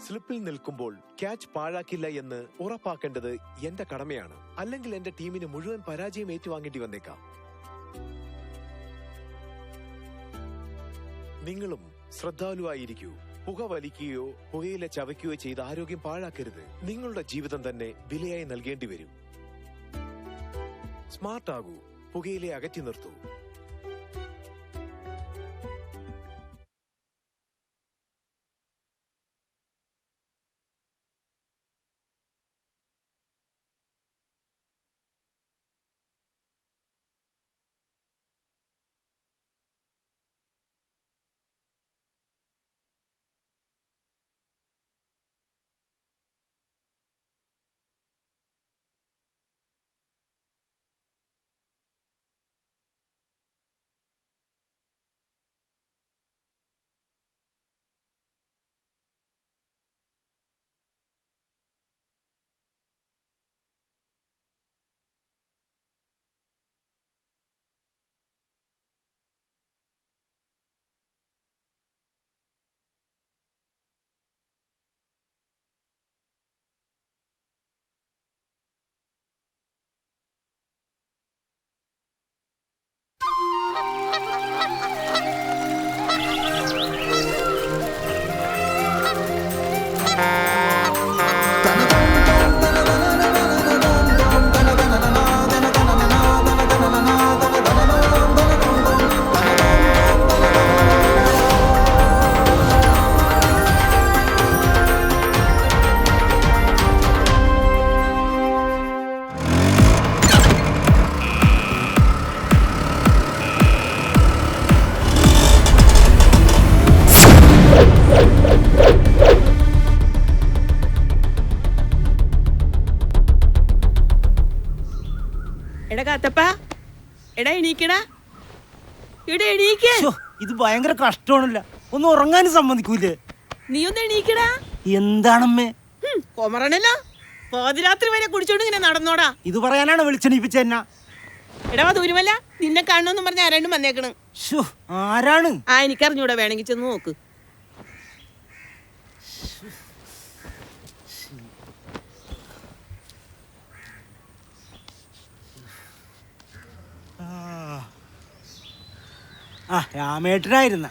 സ്ലിപ്പിൽ നിൽക്കുമ്പോൾ ക്യാച്ച് പാഴാക്കില്ല എന്ന് ഉറപ്പാക്കേണ്ടത് എന്റെ കടമയാണ്. അല്ലെങ്കിൽ എന്റെ ടീമിന് മുഴുവൻ പരാജയം ഏറ്റുവാങ്ങേണ്ടി വന്നേക്കാം. നിങ്ങളും ശ്രദ്ധാലുവായിരിക്കൂ. പുക വലിക്കുകയോ പുകയില ചവയ്ക്കുകയോ ചെയ്ത് ആരോഗ്യം പാഴാക്കരുത്. നിങ്ങളുടെ ജീവിതം തന്നെ വിലയായി നൽകേണ്ടി വരും. സ്മാർട്ട് ആകൂ. പുകയിലെ അകറ്റി നിർത്തൂ. ഇത് ഭയങ്കര കഷ്ടമാണല്ല. ഒന്ന് ഉറങ്ങാനും സമ്മതിക്കൂലേ? നീ ഒന്ന് എണീക്കടാ. എന്താണമ്മേ? കോമറണല്ലോ, പാതിരാത്രി വരെ കുടിച്ചോണ്ട് ഇങ്ങനെ നടന്നോടാ. ഇത് പറയാനാണ് വിളിച്ചെണീപ്പിച്ച എന്നാ? എടാ ദൂരമല്ല, നിന്നെ കാണണമെന്നും പറഞ്ഞ ആരാണ്ടും വന്നേക്കണ്. ആരാണ്? എനിക്കറിഞ്ഞൂടാ, വേണമെങ്കിൽ ചെന്ന് നോക്ക്. രാമേട്ടനായിരുന്ന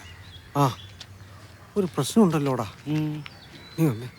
ഒരു പ്രശ്നമുണ്ടല്ലോടാ. നീ വന്നേ.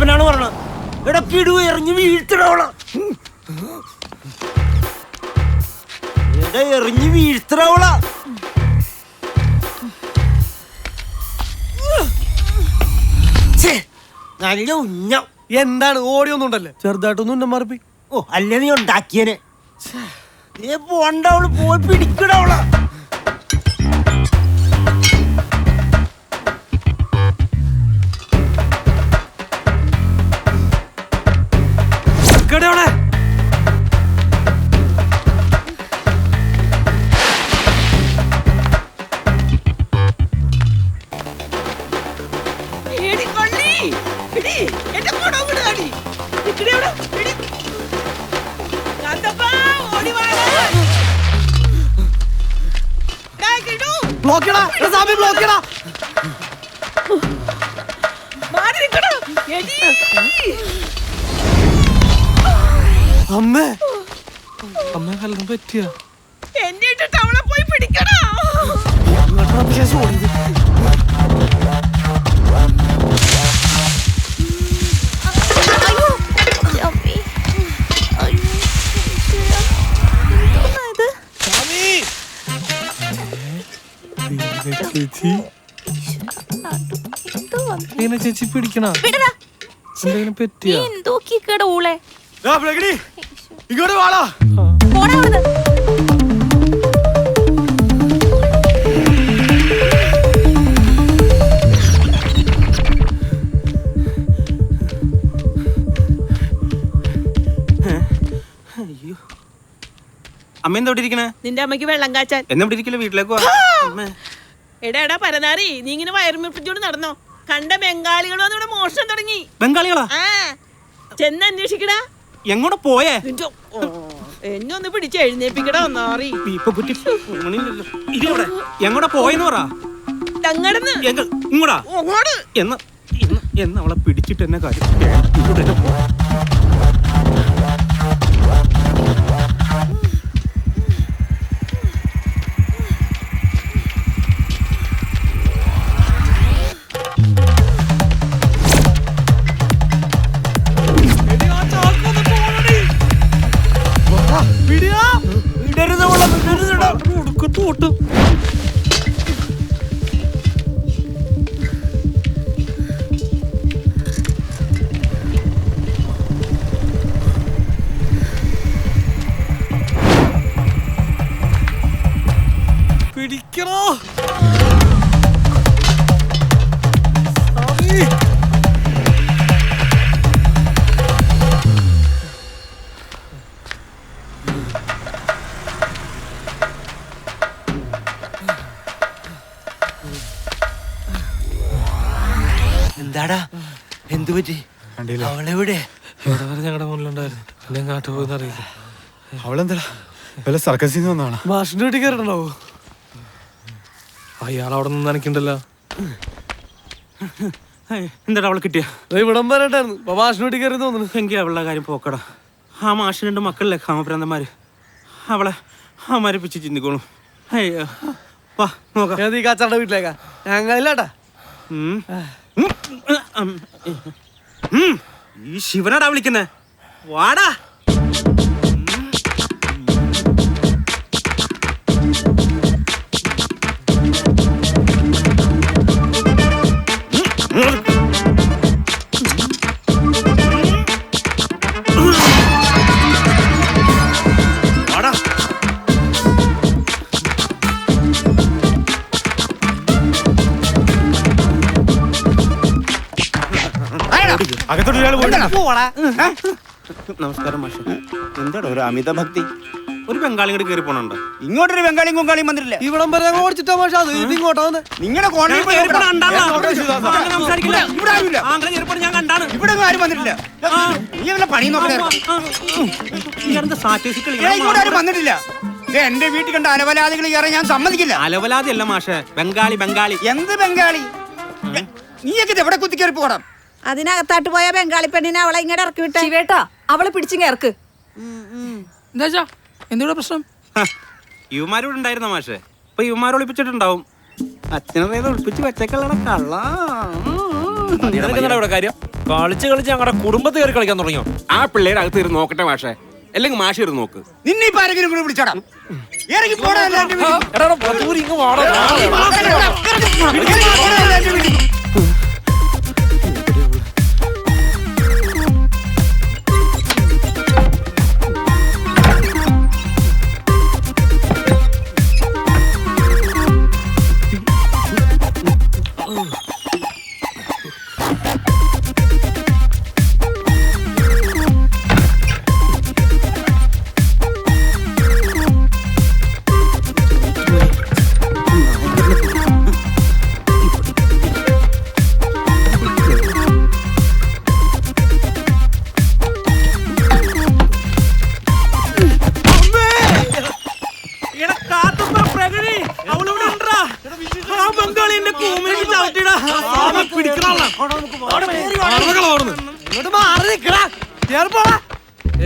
അവനാണ് പറഞ്ഞത്. എടാ കിടു എറിഞ്ഞു വീഴ്ത്തടവള. എടാ എറിഞ്ഞു വീഴ്ത്തടവള. നല്ല ഉന്നം. എന്താണ് ഓടിയൊന്നും ഉണ്ടല്ലേ? ചെറുതായിട്ടൊന്നും ഉന്നം മാറിപ്പോയി. ഓ അല്ലേ നീ ഉണ്ടാക്കിയനെ. പോണ്ടവള് പോയി പിടിക്കടവള. അമ്മേ അമ്മ വല്ലതും പറ്റിയ? എന്നിട്ട് അവളെ പോയി പിടിക്കണോ? ചേച്ചി ചേച്ചി പിടിക്കണ എന്തെങ്കിലും പറ്റിയ? ഇങ്ങോട്ട് വാടാ. അമ്മ എന്താ ഇവിടെ ഇരിക്കണേ? നിന്റെ അമ്മയ്ക്ക് വെള്ളം കാച്ചാൻ. എന്നാ ഇവിടെ ഇരിക്കില്ല, വീട്ടിലേക്ക് വാ. എടാ പരനാറി, നീ ഇങ്ങനെ വയറുമിപ്പിച്ചോണ്ട് നടന്നോ? കണ്ട ബംഗാളികൾ വന്ന് ഇവിടെ മോഷണം തുടങ്ങി. ബംഗാളികളാ? ചെന്ന് അന്വേഷിക്കടാ. എങ്ങോട്ട് പോയേ? എന്നെ ഒന്ന് പിടിച്ച് എഴുന്നേപ്പിക്കടാ. ഒന്നാറി എങ്ങോട്ടാ പോയെന്ന് പറ. തങ്ങടന്ന് ഇങ്ങോട്ടാ. എന്ന് അവളെ പിടിച്ചിട്ട് എന്നെ കാര്യം. പിടിക്കണോ? എന്താടാ എന്തു പറ്റി? അവളെവിടെ? ഞങ്ങളുടെ മുന്നിലുണ്ടായിരുന്നു. എന്നെ കാട്ടു പോയെന്ന് അറിയില്ല. അവളെന്താ വല്ല സർക്കസിൽ നിന്ന് വന്നാണ്? മാഷിന്റെ വീട്ടിൽ കയറിട്ടുണ്ടാവോ? അയാൾ അവിടെ നിന്ന് നനയ്ക്കണ്ടല്ലോ. എന്താടാ അവളെ കിട്ടിയ? ഇവിടം വരട്ടായിരുന്നു. മാഷിന്റെ വീട്ടിൽ കയറി തോന്നുന്നു. എങ്കിൽ അവളുടെ കാര്യം പോക്കടാ. ആ മാഷിന് 2 മക്കളില്ലേ കാമപ്രാന്തന്മാര്. അവളെ മരിപ്പിച്ച് ചിന്തിക്കോളും. അയ്യോ വാ നോക്കാം. ഈ കാച്ചാരുടെ വീട്ടിലേക്കാ ഞങ്ങളില്ലാട്ടാ. ഈ ശിവനാടാ വിളിക്കുന്നേ. വാടാ. നമസ്കാരം മാഷെ. എന്താടോ ഒരു അമിത ഭക്തി? ഒരു ബംഗാളി കൂടി കയറി പോണുണ്ടോ? ഇങ്ങോട്ടൊരു ബംഗാളിയും കൊങ്കാളിയും വന്നിട്ടില്ല. ഇവിടം വരെ ഓടിച്ചിട്ടാ മാഷ. അത് ഇങ്ങോട്ടാ വന്നെ. നിങ്ങളുടെ ഇവിടെ ആരും വന്നിട്ടില്ല. നീ വല്ല പണി നോക്കണേ. ഇങ്ങോട്ട് ആരും വന്നിട്ടില്ല. എന്റെ വീട്ടിൽ കണ്ട അലവലാദികൾ കയറാൻ ഞാൻ സമ്മതിക്കില്ല. അലവലാതി അല്ല മാഷെ, ബംഗാളി. എന്ത് ബംഗാളി? നീയൊക്കെ എവിടെ കുത്തിക്കയറി പോകണം? അതിനകത്താട്ട് പോയ ബംഗാളി പെണ്ണിനെ അവളെ ഇങ്ങോട്ട് ഇറക്കി വിട്ട. ശിവേട്ടാ അവളെ പിടിച്ചിങ്ങർക്ക്. എന്താ എന്തുകൂടെ പ്രശ്നം? യുവമാരോട് ഉണ്ടായിരുന്ന മാഷെ. ഇപ്പൊ യുവമാരെ ഒളിപ്പിച്ചിട്ടുണ്ടാവും. അച്ഛനെ ഒളിപ്പിച്ച് വെച്ചേക്കളാണ് കള്ള. കാര്യം കളിച്ച് കളിച്ച് ഞങ്ങളുടെ കുടുംബത്തിൽ കയറി കളിക്കാൻ തുടങ്ങിയോ? ആ പിള്ളേരെ അകത്ത് ഇരുന്ന് നോക്കട്ടെ മാഷേ, അല്ലെങ്കിൽ മാഷ് ഇരുന്ന് നോക്ക്. നിന്നെ ഇപ്പൊ ആരെങ്കിലും കൂടെ വിളിച്ചോടാ. ഇറങ്ങി പോടാ എന്റെ വീട്ടിൽ. എടാ, വധൂരി ഇങ്ങ് വാടാ. ഇറങ്ങി പോടാ എന്റെ വീട്ടിൽ.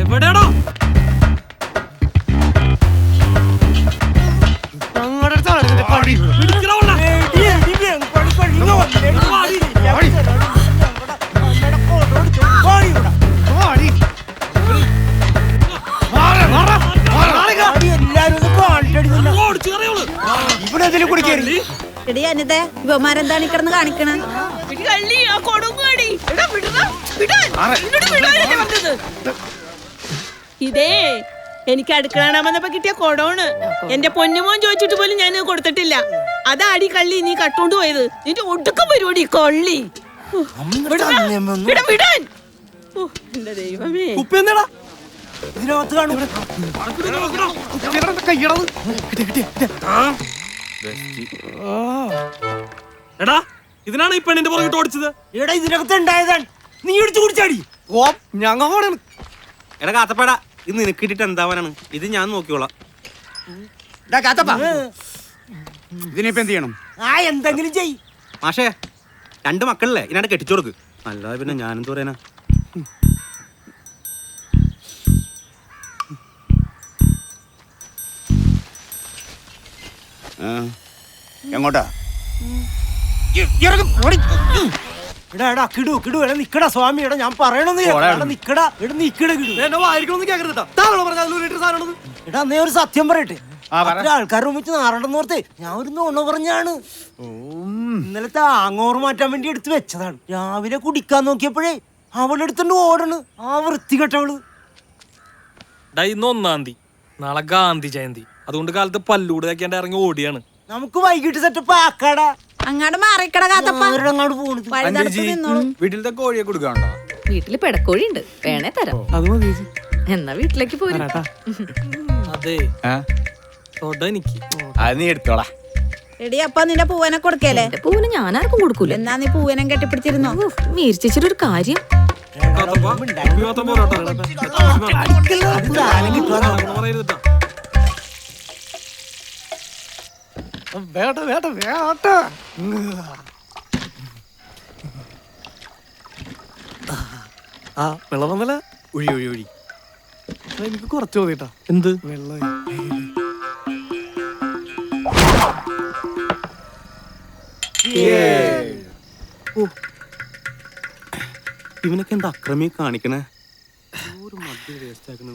എവിടെയാണോ? ഇവിടെ അതിൽ കുടിക്കരുത്. എടി അനിതേ, ഇവന്മാരെന്താണ് കിടന്ന് കാണിക്കണേ? എടി കള്ളി, ആ കൊടുങ്ങടി. എടാ വിടടാ, വിടാൻ. നിന്നോട് വിടാനല്ലേ പറഞ്ഞത്? ഇതേ എനിക്ക് അടുക്കളാണാമെന്നപ്പോ കിട്ടിയ കൊടോണ്. എന്റെ പൊന്നുമോൻ ചോദിച്ചിട്ട് പോലും ഞാൻ കൊടുത്തിട്ടില്ല. അതാടി കള്ളി നീ കട്ടോണ്ട് പോയത്. നിന്റെ ഒടുക്കം പരിപാടി കൊള്ളി. വിടാൻ. ഓ, എന്റെ ദൈവമേ. ഉപ്പ് എന്താടാ ഇതിനകത്ത് കാണും. എടാ, ഇതിനാണ് ഈ പെണ്ണിന്റെ പുറകിട്ട് ഓടിച്ചത്. എടാ ഇതിനകത്ത് ഉണ്ടായതാണ്. നീ ഇടിച്ചു കുടിച്ചാടി. ഓ ഞങ്ങളാണ്. എടാ കാത്തപ്പാടാ, ഇത് നിനക്ക് കിട്ടിട്ട് എന്താവാനാണ്? ഇത് ഞാൻ നോക്കിയോളാം. ഡാ കാത്തപ്പ, ഇതിനിപ്പോ എന്ത് ചെയ്യണം? ആ എന്തെങ്കിലും ചെയ്. മാഷേ, 2 മക്കളില്ലേ, ഇതിനാണ് കെട്ടിച്ചു കൊടുക്ക്. അല്ലാതെ പിന്നെ ഞാനെന്ത് പറയാനാ? എങ്ങോട്ടാ? എടാ എടാ കിടു കിടു എടാ നിക്കടാ സ്വാമി. എടാ ഞാൻ പറയണമെന്ന് നിക്കടാ. എടാ നിക്കടാ കിടു. എടാ നീ ഒരു സത്യം പറയട്ടെ. ആൾക്കാർ ഒന്നിച്ച് നാറണ്ടെന്ന് ഓർത്തേ ഞാൻ ഒരു നുണ പറഞ്ഞാണ്. ഇന്നലത്തെ ആങ്ങോറ് മാറ്റാൻ വേണ്ടി എടുത്ത് വെച്ചതാണ്. രാവിലെ കുടിക്കാൻ നോക്കിയപ്പോഴേ അവളെടുത്തോണ്ട് ഓടണ് ആ വൃത്തികെട്ടവള്. ഇന്ന് 1-ാം തീയതി, നാളെ ഗാന്ധി ജയന്തി. അതുകൊണ്ട് കാലത്ത് പല്ലൂട് തേക്കാണ്ട് ഇറങ്ങി ഓടിയാണ്. നമുക്ക് വൈകിട്ട് സെറ്റപ്പ് ആക്കാടാ. അങ്ങാട് മാറിക്കട കാത്തപ്പ. അങ്ങോട്ട് പോണത്. വീട്ടിലത്തെ കോഴിയെ കൊടുക്കാണ്ടോ? വീട്ടില് പെടക്കോഴി ഉണ്ട്, വേണേ തരാം. എന്നാ വീട്ടിലേക്ക് പോരും. അതെ, എനിക്ക് അത് നീ എടുത്തോളാ. എടി അപ്പ നിന്റെ പൂവനെ കൊടുക്കല്ലേ? പൂവനെ ഞാൻ ആർക്കും കൊടുക്കൂല. എന്നാ നീ പൂവനം കെട്ടിപ്പിടിച്ചിരുന്നോ? മീർച്ചിച്ചിട്ട് ഒരു കാര്യം. വേട്ട വേട്ട വേട്ട. ആ വെള്ളം വന്നല്ല. ഒഴി ഒഴി ഒഴി. എനിക്ക് കുറച്ച് മതിട്ടാ. എന്ത് വെള്ളം? ഇവനൊക്കെ എന്താ അക്രമി കാണിക്കണേ? ഒരു മദ്യം വേസ്റ്റ് ആക്കണ.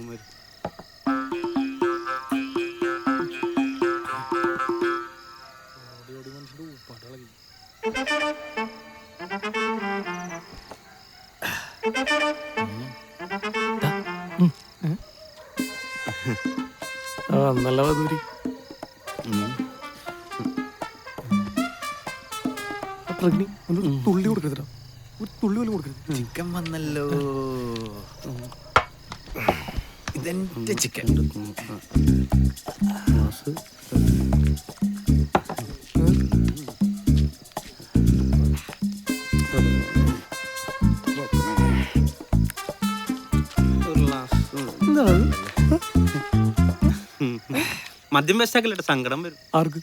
നല്ല വധൂരി. തുള്ളി കൊടുക്കരുത്, ഒരു തുള്ളി പോലും കൊടുക്കരുത്. ചിക്കൻ വന്നല്ലോ. ഇതെന്റെ ചിക്കൻ. മദ്യം വേസ്റ്റാക്കല്ലേട്ടാ, സങ്കടം വരും. ആർക്ക്?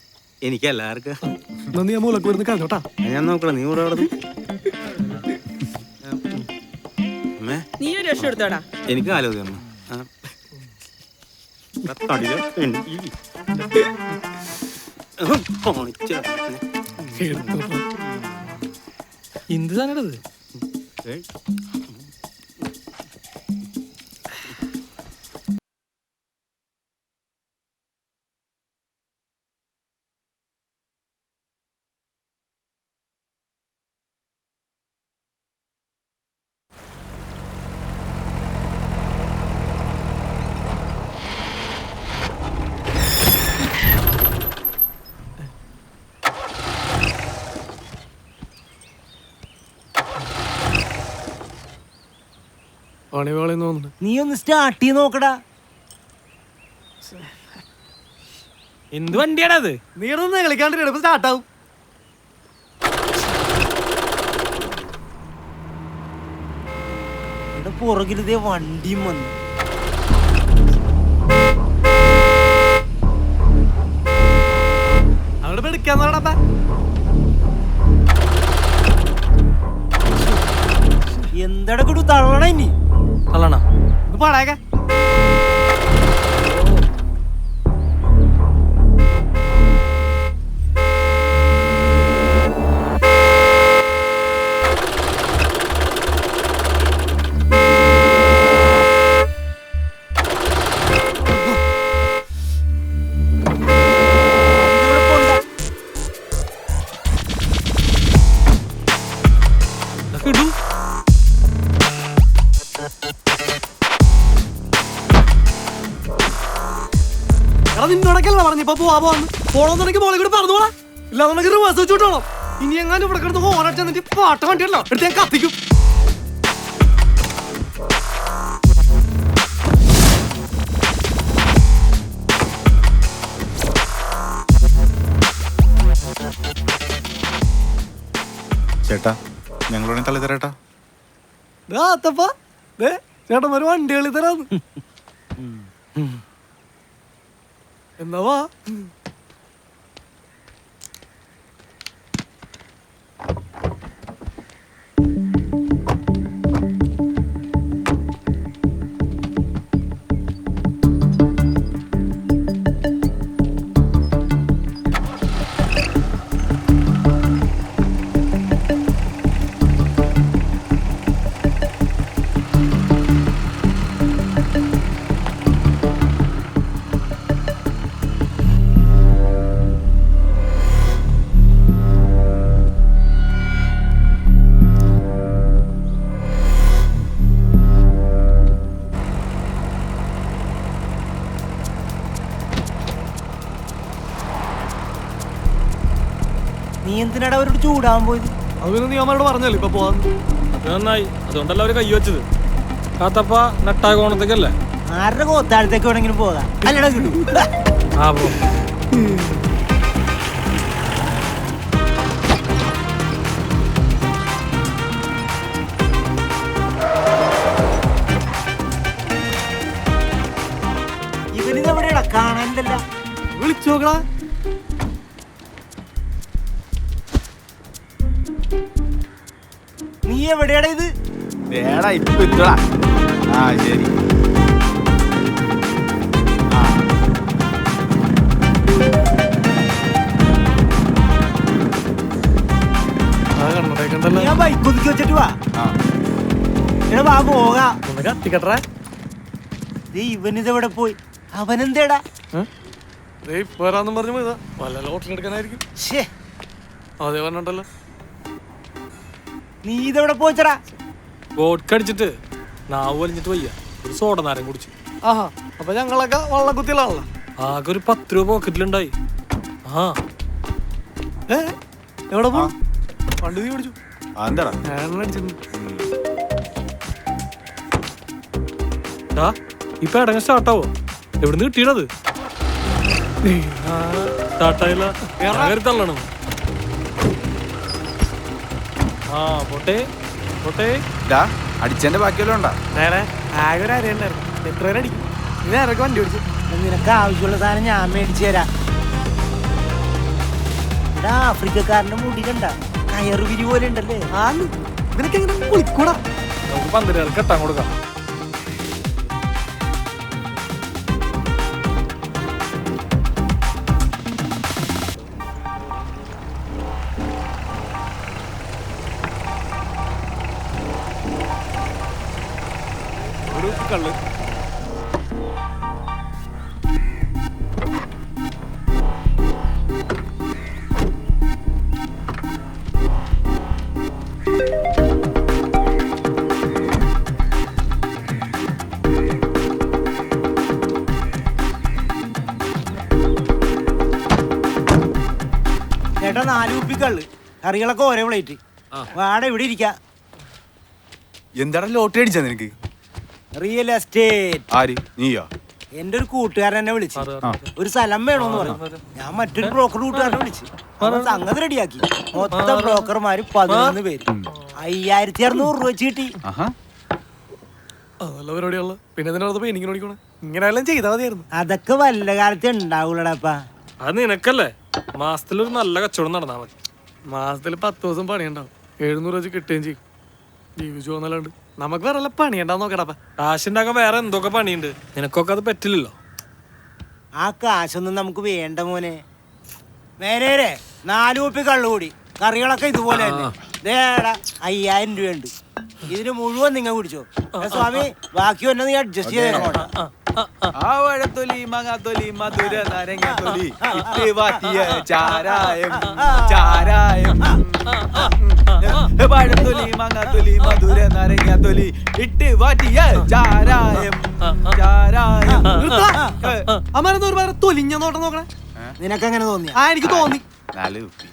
എനിക്ക് എല്ലാവർക്കും. ഞാൻ മൂലക്ക് വരുന്ന കാണോട്ടാ. ഞാൻ നോക്കണം, നീ കൂടെ നീ ഒരു രക്ഷ എടുത്തോടാ. എനിക്ക് ആലോചന എന്ത് സാധനം? നീ ഒന്ന് സ്റ്റാർട്ട് ചെയ്ത് നോക്കടാ. എന്ത് വണ്ടിയാടാ അത്? നീ കളിക്കാണ്ട് സ്റ്റാർട്ടാവും. ഇവിടെ പുറകിലിതേ വണ്ടിയും വന്നു. അവിടെ എടുക്കാന്നോടാ. എന്താടാ കിടു തള്ളണ ഇനി അല്ലണ ഇത് പാടാക്ക. ഇടൂ. നിന്നോടൊക്കെയല്ല പറഞ്ഞിപ്പോ പോവാന്ന് പോണോന്നുണ്ടെങ്കിൽ മോളെ കൂടി പറഞ്ഞോളാം. ഇല്ലാന്നുണ്ടെങ്കിൽ റിവേഴ്സ് വെച്ചോട്ടോളാം. ഇനി എങ്ങാനും ഇവിടെ കിടന്ന് ഹോൺ അടിച്ചാൽ നിന്റെ പാട്ട് വണ്ടിയല്ലോ എടുത്ത് ഞാൻ കത്തിക്കും. ചേട്ടാ ഞങ്ങളോടെ തള്ളി തരേട്ടാ. ചേട്ടന്മാര് വണ്ടി കളി തരാന്ന്. എന്നാവാ നീ എന്തിനാടാ അവരോട് ചൂടാൻ പോയത്? അത് നീ അമ്മയോട് പറഞ്ഞല്ലോ ഇപ്പൊ പോവാന്ന്. നന്നായി, അതുകൊണ്ടല്ല അവര് കൈ വെച്ചത്. കാത്തപ്പ നെട്ടായ കോണത്തേക്കല്ലേ? ആരുടെ കോത്താഴത്തേക്ക് വേണമെങ്കിലും പോകാം. അല്ലടാ കിട്ടു. ആ പോ. ഇവനിതെവിടെയാടാ കാണാനില്ലല്ലോ. വിളിച്ചു നോക്കടാ. നീ എവിടെയാടാ ഇത്? ഇപ്പൊ എത്തുവാ. ആ ശരി. ഞാൻ ബൈക്ക് ഒതുക്കി വെച്ചിട്ട് വാ. എടാ വാ പോകാ. കത്തിക്കട്ടെ. ഇവനിതെവിടെ പോയി? അവനെന്തേടാ? പോരാന്നും പറഞ്ഞു പോയതാ. വല്ല ലോട്ടറി എടുക്കാനായിരിക്കും. അതേ പറഞ്ഞിട്ടല്ലോ. നീ ഇതെവിടെ പോയിച്ചടാ? വോഡ്ക അടിച്ചിട്ട് നാവ് വലിഞ്ഞിട്ട് വയ്യ. ഒരു സോഡ നാരം കുടിച്ചു. ആഹാ, അപ്പൊ ഞങ്ങളൊക്കെ വള്ളം കുത്തിയുള്ളതാണല്ലോ. ആകെ ഒരു 10 രൂപ പോക്കറ്റിലുണ്ടായി. ആ എവിടെ പോ? പണ്ട് നീ പിടിച്ചു. എന്താടാ ഇപ്പൊ ഇടങ്ങ സ്റ്റാർട്ടാവോ? എവിടുന്ന് കിട്ടിയണത്? സ്റ്റാർട്ടായില്ല. തള്ളണം. ആ പോട്ടെ പോട്ടെ. അടിച്ചതിന്റെ ബാക്കിയല്ലോ ഉണ്ടാ. ആകെ ഒരു അരയുണ്ടായിരുന്നു. എത്ര പേര് അടിക്കും? നീ നേരൊക്കെ വണ്ടി ഓടിച്ചു. നിനക്ക് ആവശ്യമുള്ള സാധനം ഞാൻ മേടിച്ചു തരാം. എടാ ആഫ്രിക്കക്കാരന്റെ മുടി കണ്ട കയറ് വിരി പോലെ ഉണ്ടല്ലേ? നിനക്ക് എങ്ങനെ കുളിക്കൂടാ? നമുക്ക് 12 കെട്ടാൻ കൊടുക്കാം. കള്ള്. ചേട്ടാ 4 കുപ്പി കള്ള്, കറികളൊക്കെ ഓരോ പ്ലേറ്റ്. വാട ഇവിടെ ഇരിക്ക. എന്താടാ ലോട്ടറി അടിച്ചാ നിനക്ക്? Real estate. ആര്? നീയോ? എന്റെ ഒരു കൂട്ടുകാരൻ എന്നെ വിളിച്ചു, ഒരു സ്ഥലം വേണോന്ന് പറഞ്ഞു. ഞാൻ മറ്റൊരു ബ്രോക്കർ കൂട്ടുകാരനെ വിളിച്ചു, അവൻ സംഗതി റെഡിയാക്കി. മൊത്തം ബ്രോക്കർമാര് 11 പേര്. 5600 രൂപ വെച്ച് കിട്ടി. നല്ല പരിപാടിയുള്ള പിന്നെ ഇതിനകത്ത് ഇങ്ങനെ ഓടിക്കണേ. ഇങ്ങനെ എല്ലാം ചെയ്താൽ മതിയായിരുന്നു. അതൊക്കെ വല്ല കാലത്ത് ഉണ്ടാവൂലടാപ്പാ. അത് നിനക്കല്ലേ, മാസത്തിലൊരു നല്ല കച്ചവടം നടന്നാ മതി. മാസത്തിൽ 10 ദിവസം പണിയുണ്ടാവും. 700 വെച്ച് കിട്ടുകയും ചെയ്യും. ജീവിച്ചു പോന്നല്ലാണ്ട് നമുക്ക് വേറെ പണിയുണ്ടാവും. നോക്കടാപ്പാ, കാശുണ്ടാക്കാൻ വേറെ എന്തൊക്കെ പണിയുണ്ട്, നിനക്കൊക്കെ അത് പറ്റില്ലല്ലോ. ആ കാശൊന്നും നമുക്ക് വേണ്ട മോനെ. നേരെ 4 കുപ്പി കള്ളു കൂടി, കറികളൊക്കെ ഇതുപോലെ തന്നെ. 5000 രൂപയുണ്ട്. ഇതിന് മുഴുവൻ നിങ്ങൾ കുടിച്ചോ സ്വാമി, ബാക്കി വന്നെ നീ അഡ്ജസ്റ്റ് ചെയ്തേക്കോട്ടെ. ആ വഴത്തൊലി മങ്ങാത്തൊലി മധുര നാരങ്ങത്തൊലി ഇട്ട് വാറ്റിയ ചാരായം ചാരായം. വഴത്തൊലി മങ്ങാത്തൊലി മധുര നാരങ്ങത്തൊലി ഇട്ട് വാറ്റിയ ചാരായം ചാരായം. അമ്മ ഒരു വേറെ തൊലിഞ്ഞ നോട്ടം നോക്കണേ. നിനക്കെങ്ങനെ തോന്നി? എനിക്ക് തോന്നി. 4 കുപ്പി.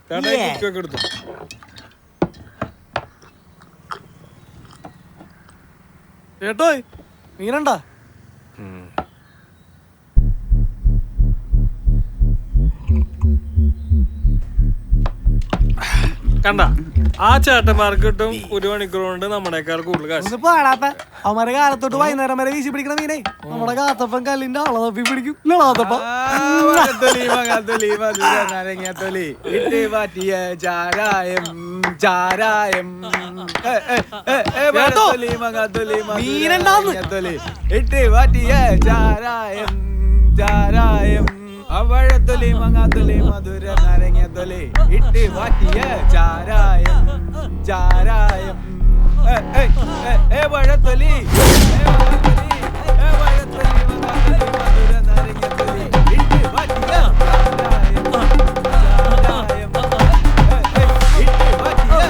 ചേട്ടാ, ഈ കുപ്പിയൊക്കെ എടുത്തോ. കേട്ടോ മീനുണ്ടാ? കണ്ട, ആ ചേട്ടന്മാർക്ക് കിട്ടും 1 മണിക്കൂർ കൊണ്ട് നമ്മളെക്കാൾ കൂടുതൽ കാശ്. ഒന്ന് പാടാപ്പ. അവന്മാരെ കാലത്തോട്ട് വൈകുന്നേരം വരെ വീശി പിടിക്കണ മീനേ നമ്മുടെ കാത്തപ്പൻ കല്ലിന്റെ ആളെ തപ്പി പിടിക്കും. കാത്തപ്പ വഴത്തൊലി മങ്ങാത്തൊലി മധുര നാരങ്ങത്തൊലി ഇട്ട് വാറ്റിയ ചാരായം ചാരായം. വഴത്തൊലി മങ്ങാത്തൊലി മധുര നാരങ്ങത്തൊലി ഇട്ട് വാറ്റിയ ചാരായം ചാരായം. അവഴത്തൊലി മങ്ങാത്തൊലി മധുര നാരങ്ങത്തൊലി ഇട്ട് വാറ്റിയ ചാരായം ചാരായം. വഴത്തൊലി വഴത്തൊലി മങ്ങാത്തൊലി മധുര നാരങ്ങത്തൊലി ഇട്ട് വാറ്റിയ ചാരായം ചാരായം. ഇട്ട് വാറ്റിയ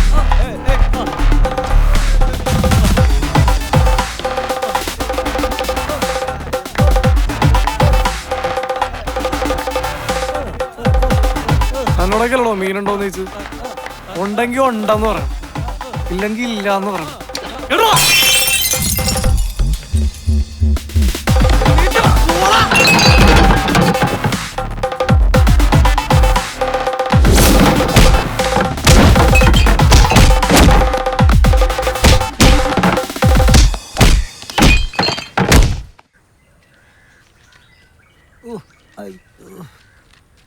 ചാരായം ചാരായം. എന്നോടൊക്കെയല്ലോ മീനുണ്ടോന്ന് ചോദിച്ചു. ഉണ്ടെങ്കിൽ ഉണ്ടെന്ന് പറയണം, ഇല്ലെങ്കിൽ ഇല്ലാന്ന് പറയണം.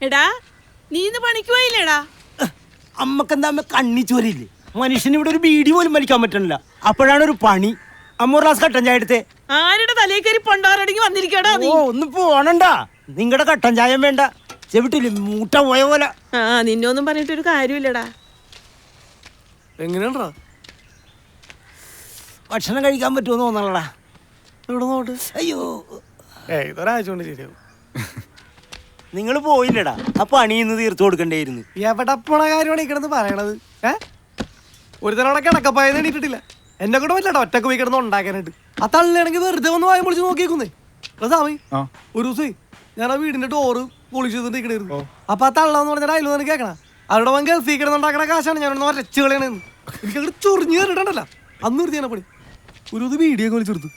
എടാ, നീ ഇന്ന് പണിക്ക് പോയില്ലേടാ? അമ്മക്കെന്താ അമ്മ കണ്ണി ചോരില്ലേ? മനുഷ്യന് ഇവിടെ ഒരു ബീഡി പോലും വലിക്കാൻ പറ്റണില്ല. അപ്പോഴാണ് ഒരു പണി. അമ്മ ഒരു ഗ്ലാസ് കട്ടൻ ചായ എടുത്തേ. ആരുടെ തലയിൽ കയറി പൊണ്ടാറടങ്ങി വന്നിരിക്കടാ നീ? ഒന്ന് പോണണ്ടാ. നിങ്ങളുടെ കട്ടൻ ചായം വേണ്ട, ചെവിട്ടില്ലേ മൂട്ട പോയ പോലെ. ആ, നിന്നൊന്നും പറഞ്ഞിട്ടൊരു കാര്യമില്ലടാ. എങ്ങനെയാണ്ടാ ഭക്ഷണം കഴിക്കാൻ പറ്റുമോ തോന്നണടാ. ഇവിടെ നോട്ട്. അയ്യോ, ഇതൊരാഴ്ച കൊണ്ട് ശരിയാവും. നിങ്ങൾ പോയില്ലടാ, ആ പണി ഇന്ന് തീർത്തു കൊടുക്കണ്ടേയിരുന്നു. എവിടെ പോണ കാര്യമാണ് ഈ കിടന്ന് പറയണത്? ഒരു തവണ കിടക്കപ്പായെന്ന് എണീറ്റിട്ടില്ല. എന്നെ കൂടെ പറ്റില്ല ഒറ്റക്ക് പോയി കിടന്ന് ഉണ്ടാക്കാനായിട്ട്. ആ തള്ളിയാണെങ്കിൽ വെറുതെ ഒന്ന് വായം പൊളിച്ച് നോക്കിയേക്കുന്നേ. സാമി, ഒരു ദിവസേ ഞാൻ ആ വീടിന്റെ ഡോറ് പൊളിച്ച് ചെയ്തിട്ട് ഇരിക്കണായിരുന്നു. അപ്പൊ ആ തള്ളാന്ന് പറഞ്ഞാൽ അതിൽ നിന്ന് കേൾക്കണ അവിടെ വൻ ഗൾഫിൽ കിടന്നുണ്ടാക്കണ കാശാണ് ഞാൻ ഒരച്ച് കളയണെന്ന്. എനിക്കങ്ങോട്ട് ചൊറിഞ്ഞ് കയറിട്ടല്ല. അന്ന് നിർത്തി ഞാൻ പണി ഒരു വീഡിയോ ഒക്കെ വിളിച്ചെടുത്തു.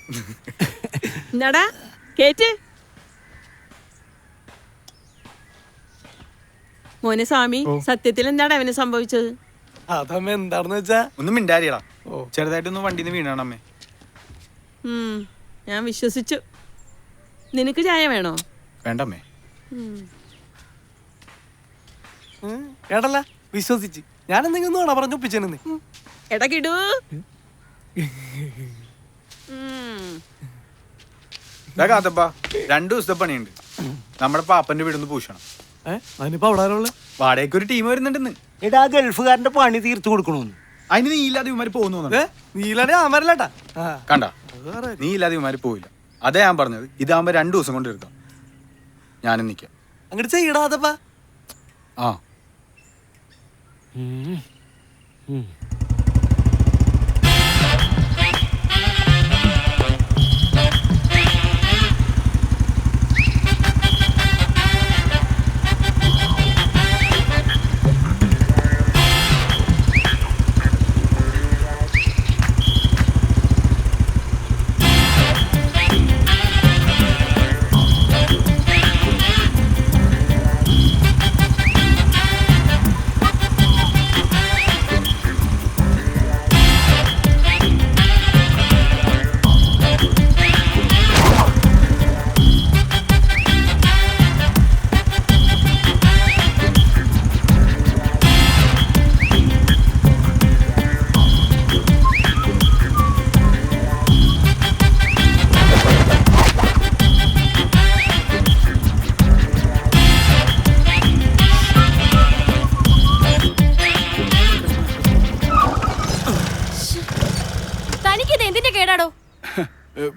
എന്താടാ കേറ്റ് മോനെ സ്വാമി, സത്യത്തിൽ എന്താണ് അവന് സംഭവിച്ചത്? അതമ്മ എന്താണെന്ന് വെച്ചാ ഒന്നും മിണ്ടാരിയടാ. ചെറുതായിട്ടൊന്നും വണ്ടിന്ന് വീണാണ് അമ്മേ. ഞാൻ വിശ്വസിച്ചു. നിനക്ക് ചായ വേണോ? വേണ്ടമ്മേ. കേട്ടല്ല, വിശ്വസിച്ച് ഞാൻ എന്തെങ്കിലും വേണോ പറഞ്ഞു ഒപ്പിച്ചെന്ന്. എടാ കിടു, കാത്തപ്പാ 2 ദിവസത്തെ പണിയുണ്ട്. നമ്മുടെ പാപ്പന്റെ വീടൊന്ന് പൂശണം. അതിനിപ്പോ അവിടെ വാടകയ്ക്ക് ഒരു ടീം വരുന്നുണ്ടെന്ന്. എടാ, ഗൾഫുകാരന്റെ പണി തീർത്തു കൊടുക്കണോന്ന്. അതിന് നീ ഇല്ലാതെ ഇവന്മാര് പോകുന്നു നീലാണെ അമരല്ലേട്ടാ. കണ്ട, നീ ഇല്ലാതെ ഇവന്മാര് പോയില്ല. അതേ ഞാൻ പറഞ്ഞത്. ഇതാകുമ്പോ 2 ദിവസം കൊണ്ട് എടുക്കാം. ഞാനും നിക്കാം. അങ്ങോട്ട് ചെയ്യടാതപ്പാ. ആ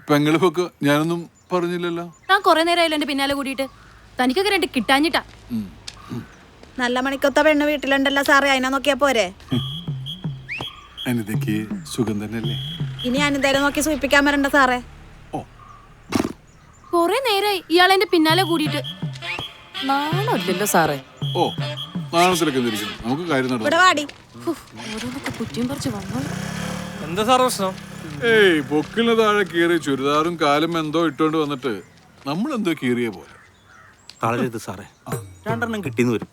പെങ്ങള് പൊക്ക് ഞാനൊന്നും പറഞ്ഞില്ലല്ലോ. ഞാൻ കൊറേ നേരമായല്ലോ എന്റെ പിന്നാലെ കൂടിയിട്ട്. തനിക്കൊക്കെ 2 കിട്ടാഞ്ഞിട്ടാ. നല്ല മണിക്കൊത്ത പെണ്ണ് വീട്ടിലുണ്ടല്ലോ സാറേ, അതിനെ നോക്കിയാ പോരെ? അനിതയ്ക്ക് സുഖം തന്നെയല്ലേ? ഇനി അനിതേരെ നോക്കി സൂചിപ്പിക്കാൻ വരണ്ട സാറേ. കൊറേ നേരായി ഇയാളെന്റെ പിന്നാലെ കൂടിയിട്ട്. നാണല്ലോ സാറേ. ഓ, നാണത്തിലൊക്കെ എന്തിരിക്കുന്നു, നമുക്ക് കാര്യം നടന്നു. ഇവിടെ വാടി. ഓരോന്നൊക്കെ കുറ്റിയും പറിച്ച് വന്നു. എന്താ സാർ പ്രശ്നം? ഏയ്, പൊക്കിന് താഴെ കീറി ചുരിദാറും കാലും എന്തോ ഇട്ടോണ്ട് വന്നിട്ട് നമ്മളെന്തോ കീറിയ പോലെ. തളരരുത് സാറേ, 2 കിട്ടിന്ന് വരും.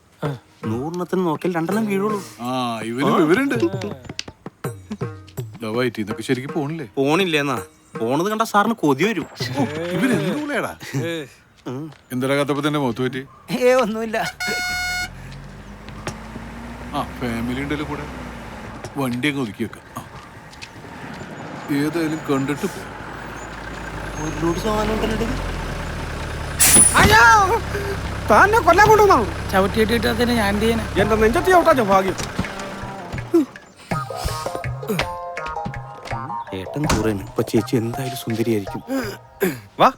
100 നോക്കിയാൽ 2 വീഴുള്ളൂ. ആ, ഇവന് വിവരണ്ട്. വയറ്റിന്നൊക്കെ ശരിക്കും പോണില്ലേ? പോണില്ലേന്നാ, പോണത് കണ്ട സാറിന് കൊതി വരും. ഇവരെന്തുള്ളേടാ? എന്താ കത്തപ്പത്തിന്റെ മുഖത്ത് പറ്റി? ഒന്നുമില്ല. ആ, ഫാമിലി ഉണ്ടല്ലോ കൂടെ. വണ്ടി അങ്ങ് ഒതുക്കി വെക്കാം. ഏതായാലും കണ്ടിട്ട് പോ. തന്നെ കൊല്ലാൻ കൊണ്ടുവന്നാണോ? ചവിട്ടിയിട്ടിട്ട് ഞാൻ എന്റെ നെഞ്ചത്തി ചവിട്ടാ ഭാഗ്യം. ഏട്ടൻ കൂറേന് ഇപ്പൊ ചേച്ചി എന്തായാലും സുന്ദരിയായിരിക്കും. വാ.